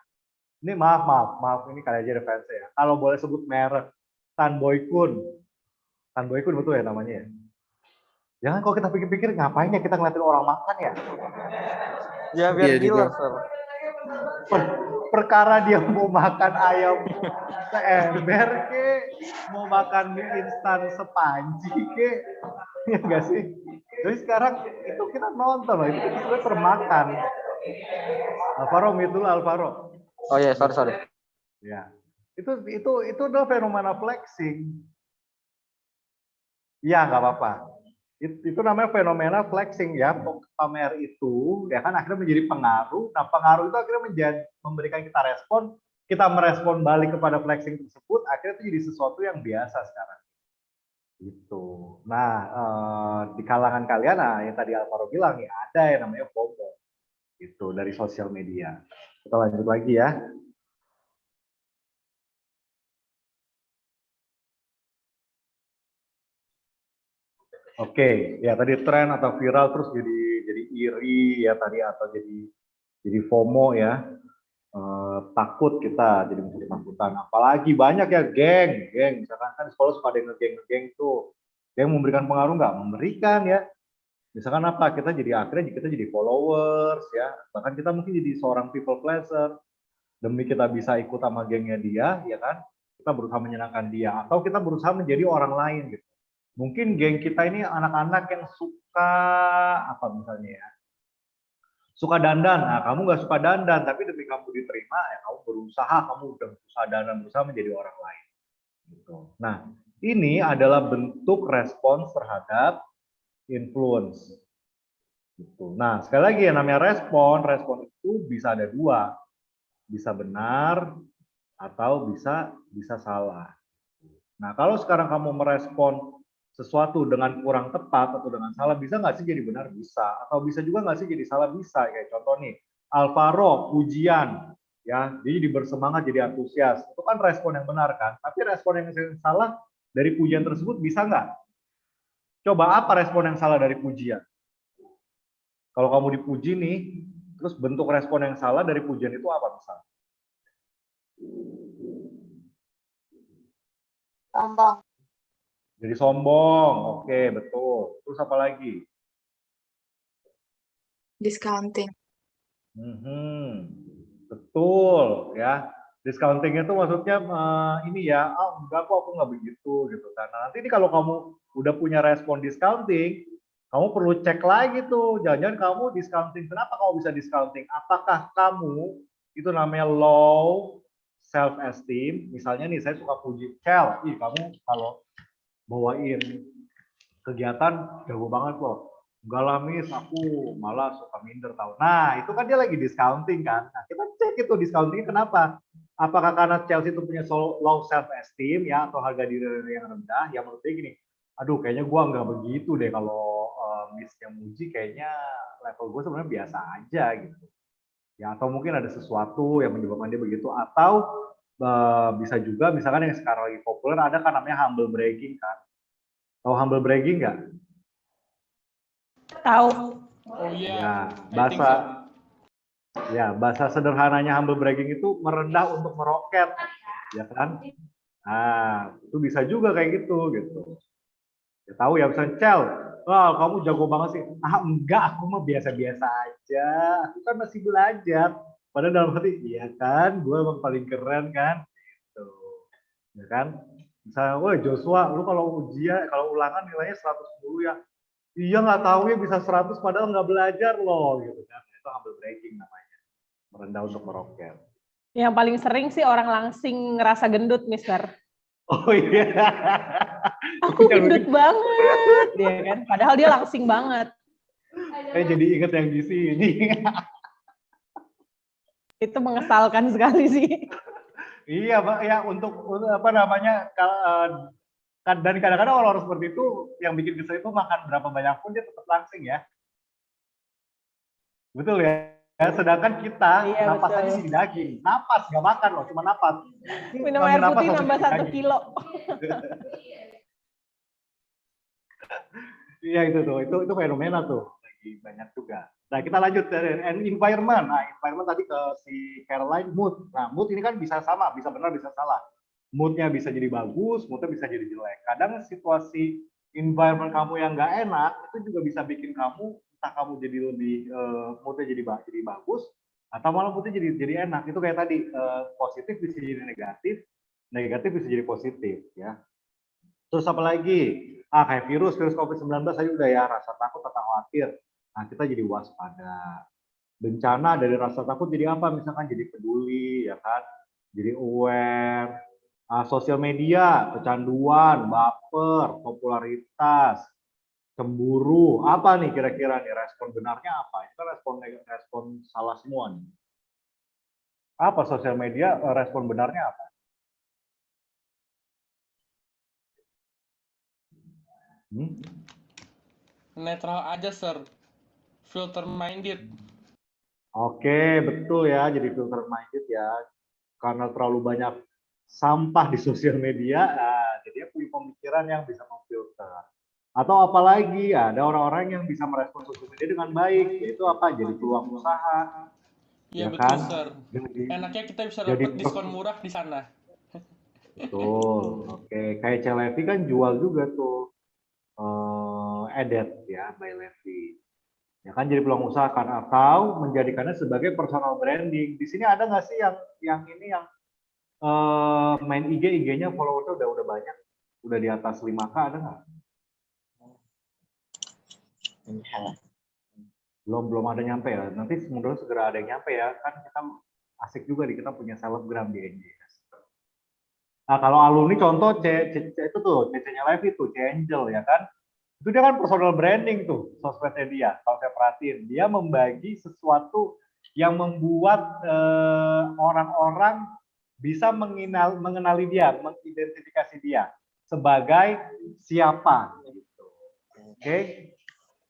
Speaker 1: Ini maaf, ini kali aja defense ya. Kalau boleh sebut merek, Tan Boy Kun betul ya namanya ya? Jangan kalau kita pikir-pikir ngapain ya kita ngeliatin orang makan ya?
Speaker 11: Ya biar
Speaker 13: Iya
Speaker 11: gila,
Speaker 13: juga.
Speaker 11: Sir.
Speaker 1: Perkara dia mau makan ayam seember ke, mau makan mie instan sepanci ke, ya enggak sih? Jadi sekarang itu kita nonton loh, itu kita sebenarnya termakan. Alvaro, mute dulu Alvaro.
Speaker 11: Oh iya, sorry.
Speaker 1: Ya, itu adalah fenomena flexing. Ya nggak apa-apa. Itu namanya fenomena flexing ya, pamer itu ya kan akhirnya menjadi pengaruh. Nah pengaruh itu akhirnya memberikan kita respon, kita merespon balik kepada flexing tersebut, akhirnya itu jadi sesuatu yang biasa sekarang. Gitu. Nah di kalangan kalian, nah yang tadi Alvaro bilang ya ada yang namanya FOMO, itu dari sosial media. Kita lanjut lagi ya. Oke, ya tadi tren atau viral terus jadi iri ya tadi atau jadi FOMO ya. Takut kita jadi menjadi takutan. Apalagi banyak ya geng. Misalkan kan di sekolah suka ada ngegeng tuh. Geng memberikan pengaruh nggak? Memberikan ya. Misalkan apa? Kita jadi followers ya. Bahkan kita mungkin jadi seorang people pleaser. Demi kita bisa ikut sama gengnya dia, ya kan? Kita berusaha menyenangkan dia atau kita berusaha menjadi orang lain gitu. Mungkin geng kita ini anak-anak yang suka apa misalnya ya, suka dandan. Nah, kamu nggak suka dandan, tapi demi kamu diterima, ya kamu udah berusaha dandan, berusaha menjadi orang lain. Gitu. Nah, ini adalah bentuk respons terhadap influence. Gitu. Nah, sekali lagi yang namanya respon itu bisa ada dua, bisa benar atau bisa salah. Nah, kalau sekarang kamu merespon sesuatu dengan kurang tepat atau dengan salah, bisa nggak sih jadi benar? Bisa. Atau bisa juga nggak sih jadi salah? Bisa. Kayak contoh nih, Alvaro pujian, ya, dia jadi bersemangat, jadi antusias. Itu kan respon yang benar kan? Tapi respon yang salah dari pujian tersebut bisa nggak? Coba apa respon yang salah dari pujian? Kalau kamu dipuji nih, terus bentuk respon yang salah dari pujian itu apa misalnya?
Speaker 7: Sombong.
Speaker 1: Jadi sombong, oke betul. Terus apa lagi?
Speaker 7: Discounting.
Speaker 1: Betul ya. Discounting itu maksudnya ini ya, enggak kok aku nggak begitu gitu. Karena nanti ini kalau kamu udah punya respon discounting, kamu perlu cek lagi tuh. Jangan-jangan kamu discounting. Kenapa kamu bisa discounting? Apakah kamu itu namanya low self esteem? Misalnya nih saya suka puji Kel, kamu kalau bawain kegiatan jago banget loh. Enggak lah Miss, aku malah suka minder tahu. Nah, itu kan dia lagi discounting kan. Nah, kita cek itu discounting kenapa? Apakah karena Chelsea itu punya low self esteem ya atau harga diri yang rendah? Ya menurut dia gini, aduh kayaknya gua nggak begitu deh kalau Miss yang muji kayaknya level gue sebenarnya biasa aja gitu. Ya atau mungkin ada sesuatu yang menyebabkan dia begitu atau bisa juga misalkan yang sekarang lagi populer ada kan namanya humble bragging kan. Tahu humble bragging nggak?
Speaker 6: Tahu.
Speaker 2: Oh
Speaker 1: Ya,
Speaker 2: iya. Yeah.
Speaker 1: bahasa sederhananya humble bragging itu merendah untuk meroket, ya kan? Nah, itu bisa juga kayak gitu. Ya tahu ya misalnya Cel, wah kamu jago banget sih. Enggak, aku mah biasa-biasa aja. Aku kan masih belajar. Padahal dalam hati, iya kan, gue emang paling keren kan, gitu, ya kan? Misalnya, wah Joshua, lu kalau ulangan nilainya 110 ya, iya nggak tahu ya bisa 100 padahal nggak belajar loh, gitu kan? Itu humble bragging namanya, merendah untuk meroket.
Speaker 6: Yang paling sering sih orang langsing ngerasa gendut, Mister.
Speaker 1: Oh iya.
Speaker 6: Aku gendut banget, ya kan? Padahal dia langsing banget.
Speaker 1: Jadi inget yang di sini.
Speaker 6: Itu mengesalkan sekali sih.
Speaker 1: Iya, Pak. Ya untuk apa namanya? Dan kadang-kadang orang-orang seperti itu yang bikin kesel itu makan berapa banyak pun dia tetap langsing ya. Betul ya. Sedangkan kita napas aja di daging. Napas nggak makan loh, cuma napas.
Speaker 6: Minum air putih nambah 1 kilo.
Speaker 1: Iya itu fenomena tuh. lebih banyak juga. Nah, kita lanjut dari environment. Nah, environment tadi ke si Caroline, mood. Nah, mood ini kan bisa sama, bisa benar, bisa salah. Moodnya bisa jadi bagus, moodnya bisa jadi jelek. Kadang situasi environment kamu yang nggak enak itu juga bisa bikin kamu, entah kamu jadi lebih moodnya jadi bagus, atau malah moodnya jadi enak. Itu kayak tadi, positif bisa jadi negatif, negatif bisa jadi positif, ya. Terus apa lagi? Kayak virus COVID-19 aja udah ya, rasa takut atau khawatir. Nah, kita jadi waspada. Bencana dari rasa takut jadi apa? Misalkan jadi peduli, ya kan? Jadi aware. Sosial media, kecanduan, baper, popularitas, cemburu. Apa nih kira-kira nih respon benarnya apa? Itu respon salah semua nih. Apa sosial media respon benarnya apa?
Speaker 2: Netral aja, Sir. Filter minded.
Speaker 1: Oke, betul ya. Jadi filter minded ya. Karena terlalu banyak sampah di sosial media, jadi dia punya pemikiran yang bisa memfilter. Atau apalagi ada orang-orang yang bisa merespon sosial media dengan baik, yaitu apa? Jadi peluang usaha.
Speaker 2: Iya,
Speaker 1: ya
Speaker 2: betul,
Speaker 1: kan?
Speaker 2: Sir. Enaknya kita bisa
Speaker 1: jadi
Speaker 2: dapat diskon murah di sana.
Speaker 1: Betul. Oke, kayak Celevi kan jual juga tuh Edet ya, by Levi. Ya kan jadi peluang usaha kan, atau menjadikannya sebagai personal branding. Di sini ada nggak sih yang ini yang main IG-nya followersnya udah banyak, udah di atas 5K, ada nggak? Belum ada nyampe ya. Nanti semoga segera ada yang nyampe ya. Kan kita asik juga nih, kita punya selebgram di NJS. Nah, kalau alumni contoh itu tuh, CC-nya Live itu, C-Angel ya kan. Itu dia kan personal branding tuh, sosmednya dia. Kalau saya perhatiin, dia membagi sesuatu yang membuat orang-orang bisa mengenali dia, mengidentifikasi dia sebagai siapa. Gitu. Oke.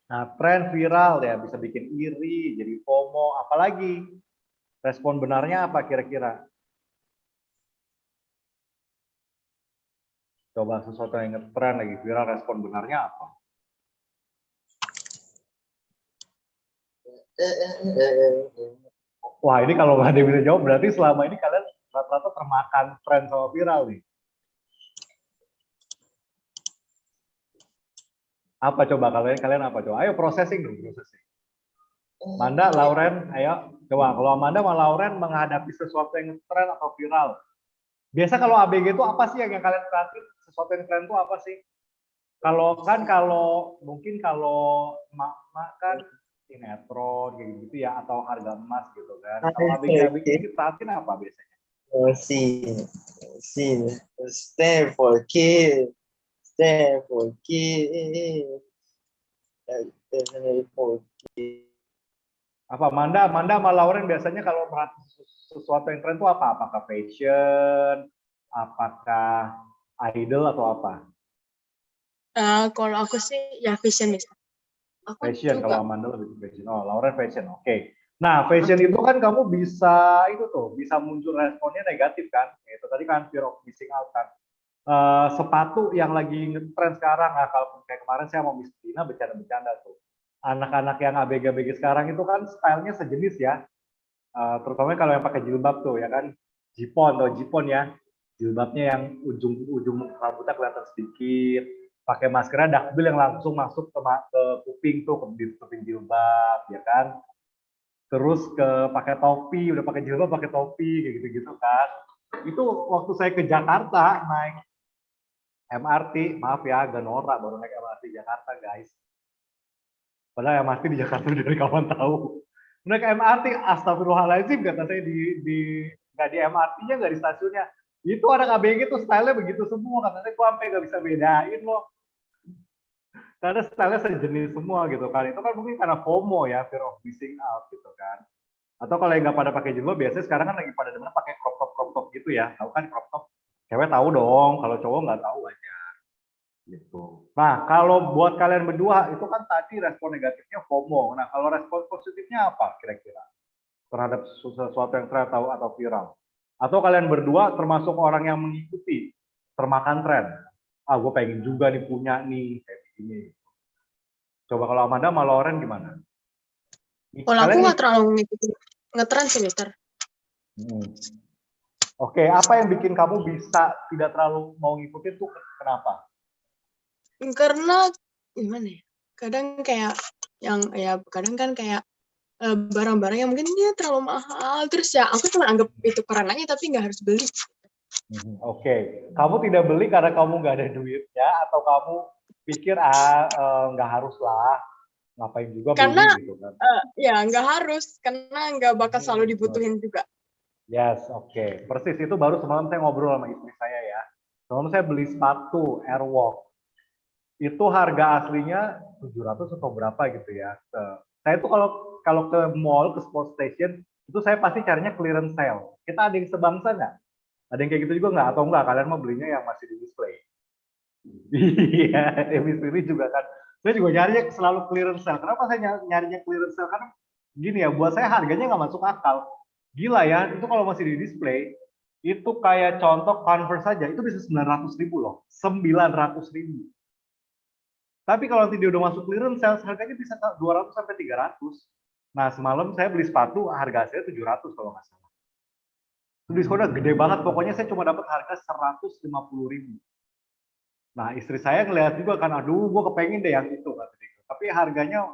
Speaker 1: Nah, tren viral ya bisa bikin iri, jadi FOMO, apalagi respon benarnya apa kira-kira? Coba sesuatu yang ngetren lagi viral, respon benarnya apa? Wah, ini kalau nggak ada yang bisa jawab berarti selama ini kalian rata-rata termakan tren sama viral nih. Apa coba kalian apa coba? Ayo processing dong, processing. Manda, Lauren, ayo coba. Kalau Amanda sama Lauren menghadapi sesuatu yang tren atau viral, biasa kalau ABG itu apa sih yang kalian perhatiin? Sesuatu yang tren itu apa sih? Kalau mungkin kalau mak kan sinetron kayak gitu ya, atau harga emas gitu kan. Kalau ABG ini perhatiin apa biasanya?
Speaker 14: Sim, stand for kid, stand for kid, stand for kid.
Speaker 1: Apa Manda sama Lauren biasanya kalau perhatiin sesuatu yang tren itu apa? Apakah fashion, apakah idol atau apa?
Speaker 15: Kalau aku sih ya fashion misalnya.
Speaker 1: Fashion, kalau Amanda lebih ke fashion. Oh, Lauren fashion, oke. Nah, fashion itu kan kamu bisa bisa muncul responnya negatif kan? Itu tadi kan fear of missing out kan. Sepatu yang lagi ngetrend sekarang, kalau kayak kemarin saya mau Miss Tina bercanda-bercanda tuh. Anak-anak yang ABG-ABG sekarang itu kan stylenya sejenis ya. Terutama kalau yang pakai jilbab tuh ya kan. Jipon ya. Jilbabnya yang ujung rambutnya kelihatan sedikit. Pakai maskernya dakbil yang langsung masuk ke kuping tuh, ke kuping jilbab ya kan. Terus pakai topi, udah pakai jilbab pakai topi kayak gitu-gitu kan. Itu waktu saya ke Jakarta naik MRT, maaf ya agak norak baru naik MRT Jakarta guys. Padahal MRT di Jakarta dari kawan tahu. Naik MRT, astagfirullahaladzim kata saya nggak di MRT-nya, nggak di stasiunnya. Itu anak ABG tuh style-nya begitu semua, katanya gua sampai nggak bisa bedain loh. Karena style-nya sejenis semua gitu kan. Itu kan mungkin karena FOMO ya, fear of missing out gitu kan. Atau kalau yang nggak pada pakai jilbab, biasanya sekarang kan lagi pada demen pakai crop top gitu ya. Tahu kan crop top? Cewek tahu dong, kalau cowok nggak tahu aja. Gitu. Nah, kalau buat kalian berdua, itu kan tadi respon negatifnya FOMO. Nah, kalau respon positifnya apa kira-kira? Terhadap sesuatu yang tren atau viral. Atau kalian berdua termasuk orang yang mengikuti, termakan tren. Gue pengen juga nih punya nih, kayak begini. Coba kalau Amanda sama Lauren gimana?
Speaker 15: Kalau aku
Speaker 1: Kalian
Speaker 15: nggak terlalu ngikutin ngetren sih, Mister.
Speaker 1: Oke, apa yang bikin kamu bisa tidak terlalu mau ngikutin tuh kenapa?
Speaker 15: Karena gimana ya? Kadang kayak kadang kan kayak barang-barang yang mungkin dia terlalu mahal, terus ya aku cuma anggap itu keren aja tapi nggak harus beli.
Speaker 1: Oke, kamu tidak beli karena kamu nggak ada duitnya atau kamu pikir nggak harus lah, ngapain juga
Speaker 15: Karena
Speaker 1: beli gitu kan?
Speaker 15: ya nggak harus, karena nggak bakal selalu dibutuhin juga.
Speaker 1: Yes, oke. Persis itu baru semalam saya ngobrol sama istri saya ya. Semalam saya beli sepatu Airwalk. Itu harga aslinya 700 atau berapa gitu ya. Saya tuh kalau ke mall, ke sport station, itu saya pasti carinya clearance sale. Kita ada yang sebangsa nggak? Ada yang kayak gitu juga nggak? Atau nggak? Kalian mau belinya yang masih di display? Iya, Emis ini juga kan. Saya juga nyarinya selalu clearance sale. Kenapa saya nyarinya clearance sale? Karena gini ya, buat saya harganya nggak masuk akal. Gila ya, itu kalau masih di display, itu kayak contoh Converse saja, itu bisa 900.000 loh. 900.000. Tapi kalau nanti dia udah masuk clearance sale, harganya bisa 200 sampai 300. Nah, semalam saya beli sepatu, harga saya 700 kalau nggak salah. Itu diskonnya gede banget, pokoknya saya cuma dapat harga 150.000. Nah, istri saya ngeliat juga kan, aduh, gue kepengen deh yang itu. Tapi harganya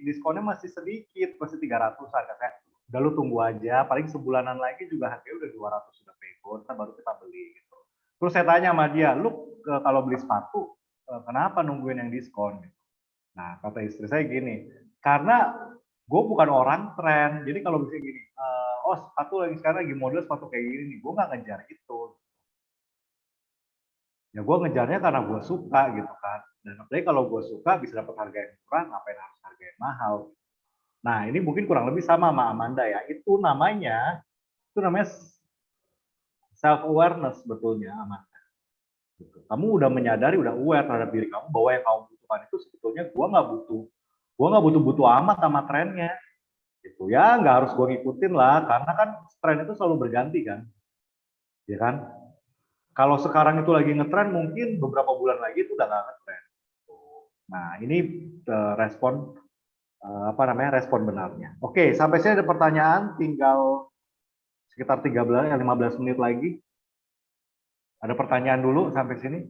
Speaker 1: diskonnya masih sedikit, masih 300 harga saya. Udah lu tunggu aja, paling sebulanan lagi juga harganya udah 200 sudah pego, baru kita beli gitu. Terus saya tanya sama dia, lu kalau beli sepatu, kenapa nungguin yang diskon? Nah, kata istri saya gini, karena gue bukan orang tren, jadi kalau bisa gini, sepatu lagi sekarang lagi model sepatu kayak gini nih, gue nggak ngejar itu. Ya gue ngejarnya karena gue suka gitu kan. Dan apalagi kalau gue suka bisa dapat harga yang murah, ngapain harus harga yang mahal. Nah ini mungkin kurang lebih sama Amanda ya. Itu namanya self awareness sebetulnya Amanda. Kamu udah menyadari, udah aware terhadap diri kamu bahwa yang kamu butuhkan itu sebetulnya gue nggak butuh amat sama trennya. Gitu ya, nggak harus gue ngikutin lah, karena kan tren itu selalu berganti kan, ya kan? Kalau sekarang itu lagi ngetren, mungkin beberapa bulan lagi itu udah nggak ngetren. Nah, ini respon benarnya. Oke, sampai sini ada pertanyaan, tinggal sekitar 15 menit lagi. Ada pertanyaan dulu sampai sini?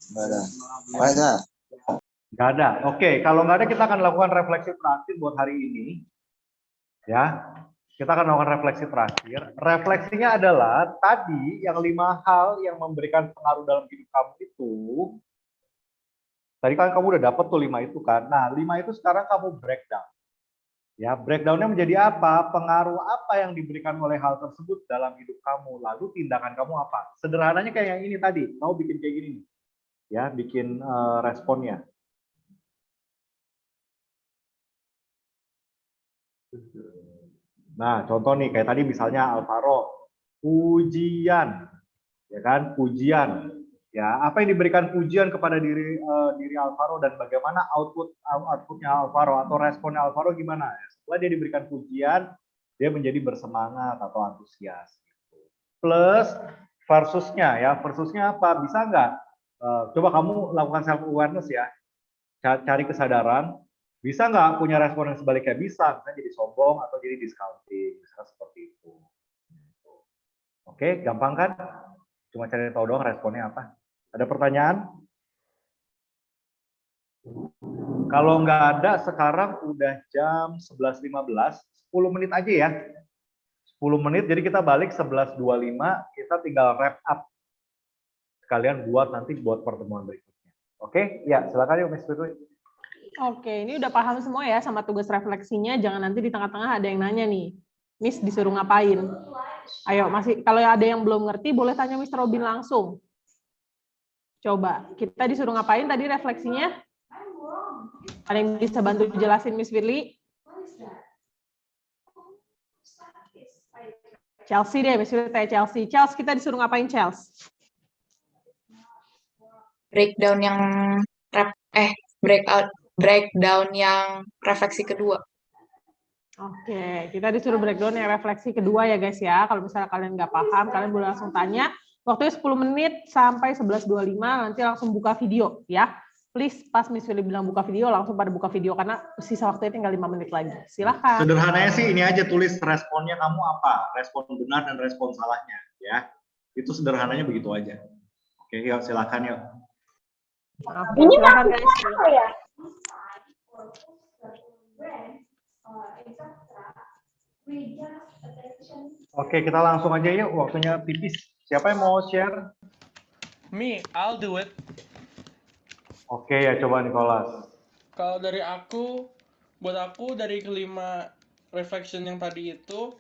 Speaker 14: Nggak ada.
Speaker 1: Nggak ada. Oke, kalau nggak ada kita akan lakukan refleksi terakhir buat hari ini. Ya, kita akan melakukan refleksi terakhir. Refleksinya adalah tadi yang 5 hal yang memberikan pengaruh dalam hidup kamu itu. Tadi kan kamu udah dapet tuh 5 itu kan. Nah, 5 itu sekarang kamu breakdown. Ya, breakdownnya menjadi apa? Pengaruh apa yang diberikan oleh hal tersebut dalam hidup kamu. Lalu tindakan kamu apa? Sederhananya kayak yang ini tadi. Kamu bikin kayak gini nih. Ya, bikin responnya. Nah, contoh nih kayak tadi misalnya Alvaro, pujian, ya kan, pujian. Ya, apa yang diberikan pujian kepada diri Alvaro dan bagaimana outputnya Alvaro atau responnya Alvaro gimana? Setelah dia diberikan pujian, dia menjadi bersemangat atau antusias. Plus versusnya ya, versusnya apa? Bisa nggak? Coba kamu lakukan self awareness ya, cari kesadaran. Bisa nggak punya respon yang sebaliknya? Bisa, misalnya jadi sombong atau jadi discounting, misalnya seperti itu. Oke, gampang kan? Cuma cari tahu doang responnya apa. Ada pertanyaan? Kalau nggak ada, sekarang udah jam 11.15, 10 menit aja ya. 10 menit, jadi kita balik 11.25, kita tinggal wrap up. Sekalian buat nanti buat pertemuan berikutnya. Oke, ya silakan yuk Miss Firly.
Speaker 6: Oke, ini udah paham semua ya sama tugas refleksinya. Jangan nanti di tengah-tengah ada yang nanya nih, Miss disuruh ngapain? Ayo, masih kalau ada yang belum ngerti boleh tanya Mr. Robin langsung. Coba, kita disuruh ngapain tadi refleksinya? Ada yang bisa bantu jelasin Miss Firly? Chelsea deh, Miss Firly tanya Chelsea. Chelsea, kita disuruh ngapain Chelsea?
Speaker 16: Breakdown yang breakdown yang refleksi kedua.
Speaker 6: Oke, kita disuruh breakdown yang refleksi kedua ya guys ya. Kalau misalnya kalian nggak paham, kalian boleh langsung tanya. Waktunya 10 menit sampai 11.25, nanti langsung buka video ya. please pas Miss Willy bilang buka video, langsung pada buka video karena sisa waktunya tinggal 5 menit lagi. Silakan.
Speaker 1: Sederhananya sih ini aja, tulis responnya kamu apa, respon benar dan respon salahnya, ya. Itu sederhananya begitu aja. Oke, yuk silakan yuk.
Speaker 7: Ini
Speaker 6: Silakan
Speaker 7: masih
Speaker 6: guys.
Speaker 7: apa ya?
Speaker 1: Oke, kita langsung aja yuk, waktunya tipis. Siapa yang mau share?
Speaker 2: Me, I'll do it.
Speaker 1: Oke ya, coba Nicholas.
Speaker 2: Kalau dari aku, buat aku dari kelima reflection yang tadi itu,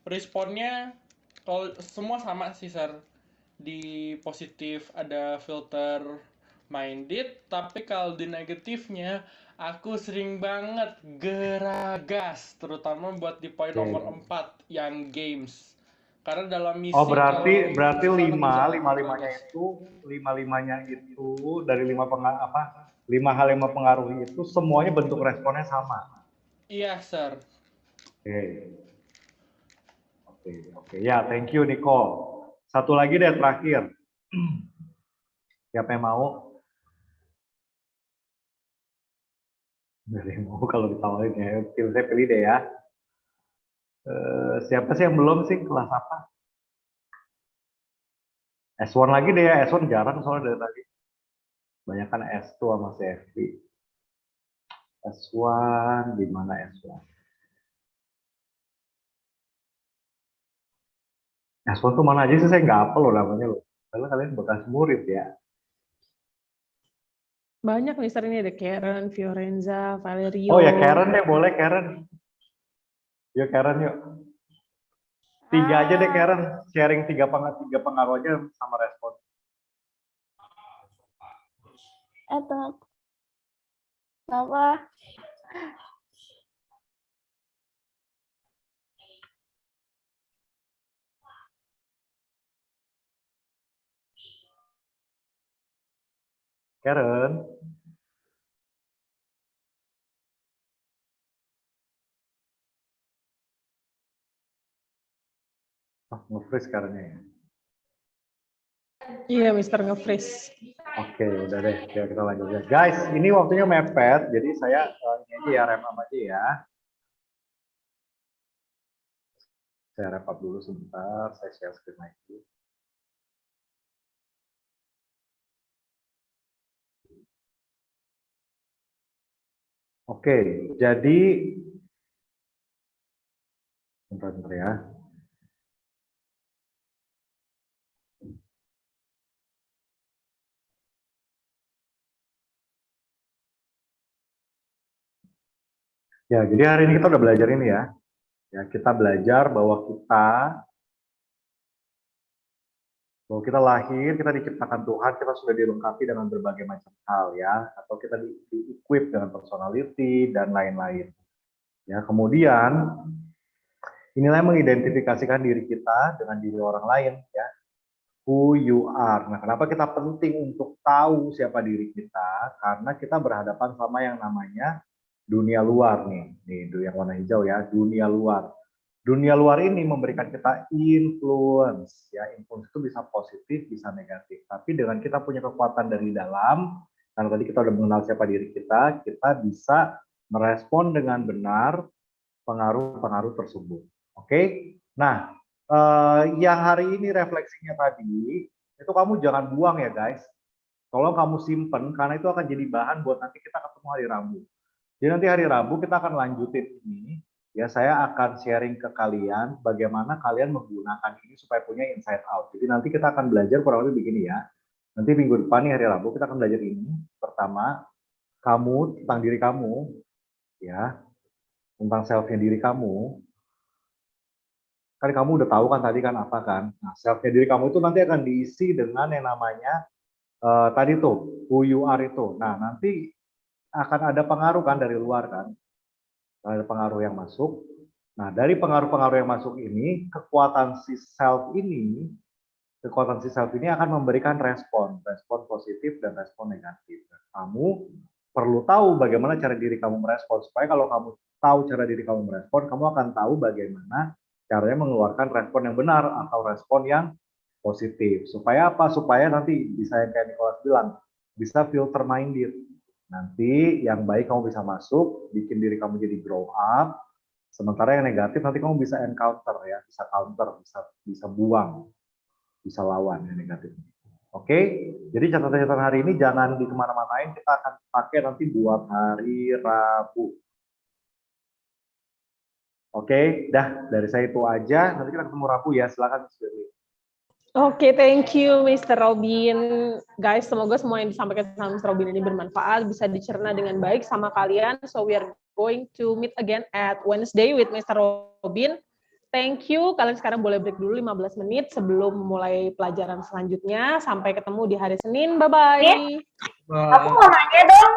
Speaker 2: responnya kalau semua sama sih, Sir. Di positif ada filter minded, tapi kalau di negatifnya aku sering banget geragas, terutama buat di poin nomor 4 yang games. Karena dalam misi
Speaker 1: Oh, berarti
Speaker 2: kalau
Speaker 1: lima-limanya itu dari 5 hal yang mempengaruhi itu semuanya bentuk responnya sama.
Speaker 2: Iya, Sir.
Speaker 1: Oke. Ya, thank you Nico. Satu lagi deh terakhir. Siapa yang mau? Nggak ada yang mau kalau ditawarin ya. Pilih deh ya. Siapa sih yang belum sih? Kelas apa? S1 lagi deh ya. S1 jarang soalnya dari tadi. Banyak kan S2 sama CFP. S1 di mana S1? S1 tuh mana aja sih, saya nggak hafal loh namanya loh. Karena kalian bekas murid ya.
Speaker 6: Banyak nih, Sir, ini ada Karen, Fiorenza, Valerio.
Speaker 1: Oh ya, Karen deh, boleh Karen. Yuk Karen yuk. 3 aja deh Karen, sharing 3 pengaruh aja sama respon.
Speaker 7: Apa?
Speaker 1: Karen. Nge-freeze Karennya ya.
Speaker 6: Iya, Mister nge-freeze.
Speaker 1: Oke, udah deh. Ya, kita lanjut ya. Guys, ini waktunya mepet, jadi saya ini aja ya, wrap up aja ya. Saya wrap up dulu sebentar, saya share screen lagi. Oke, jadi bentar ya. Ya, jadi hari ini kita udah belajar ini ya. Ya, kita belajar bahwa kita lahir, kita diciptakan Tuhan, kita sudah dilengkapi dengan berbagai macam hal ya, atau kita di-equip dengan personality dan lain-lain. Ya, kemudian inilah yang mengidentifikasikan diri kita dengan diri orang lain ya. Who you are. Nah, kenapa kita penting untuk tahu siapa diri kita? Karena kita berhadapan sama yang namanya dunia luar nih. Nih, yang warna hijau ya, dunia luar. Dunia luar ini memberikan kita influence ya. Influence itu bisa positif, bisa negatif. Tapi dengan kita punya kekuatan dari dalam, karena tadi kita udah mengenal siapa diri kita bisa merespon dengan benar pengaruh-pengaruh tersebut. Oke? Nah, yang hari ini refleksinya tadi, itu kamu jangan buang ya guys. Tolong kamu simpen, karena itu akan jadi bahan buat nanti kita ketemu hari Rabu. Jadi nanti hari Rabu kita akan lanjutin ini. Ya, saya akan sharing ke kalian bagaimana kalian menggunakan ini supaya punya inside out. Jadi nanti kita akan belajar kurang lebih begini ya. Nanti minggu depan nih hari Rabu kita akan belajar ini. Pertama, kamu tentang diri kamu, ya, tentang self-nya diri kamu. Kan kamu udah tahu kan tadi kan apa kan. Nah, self-nya diri kamu itu nanti akan diisi dengan yang namanya tadi tuh, who you are itu. Nah, nanti akan ada pengaruh kan dari luar kan. Ada pengaruh yang masuk. Nah, dari pengaruh-pengaruh yang masuk ini, kekuatan si self ini akan memberikan respon positif dan respon negatif. Kamu perlu tahu bagaimana cara diri kamu merespon, supaya kalau kamu tahu cara diri kamu merespon, kamu akan tahu bagaimana caranya mengeluarkan respon yang benar atau respon yang positif. Supaya apa? Supaya nanti bisa yang kayak Nicholas bilang,
Speaker 17: bisa filter minded. Nanti yang baik kamu bisa masuk, bikin diri kamu jadi grow up. Sementara yang negatif nanti kamu bisa encounter ya, bisa counter, bisa buang, bisa lawan yang negatif. Oke, jadi catatan-catatan hari ini jangan di kemana-manain, kita akan pakai nanti buat hari Rabu. Oke, dah dari saya itu aja. Nanti kita ketemu Rabu ya. Silakan Miss Firly.
Speaker 6: Oke, thank you Mr. Robin. Guys, semoga semua yang disampaikan sama Mr. Robin ini bermanfaat, bisa dicerna dengan baik sama kalian. So we are going to meet again at Wednesday with Mr. Robin. Thank you. Kalian sekarang boleh break dulu 15 menit sebelum memulai pelajaran selanjutnya. Sampai ketemu di hari Senin. Bye-bye.
Speaker 7: Aku mau nanya dong.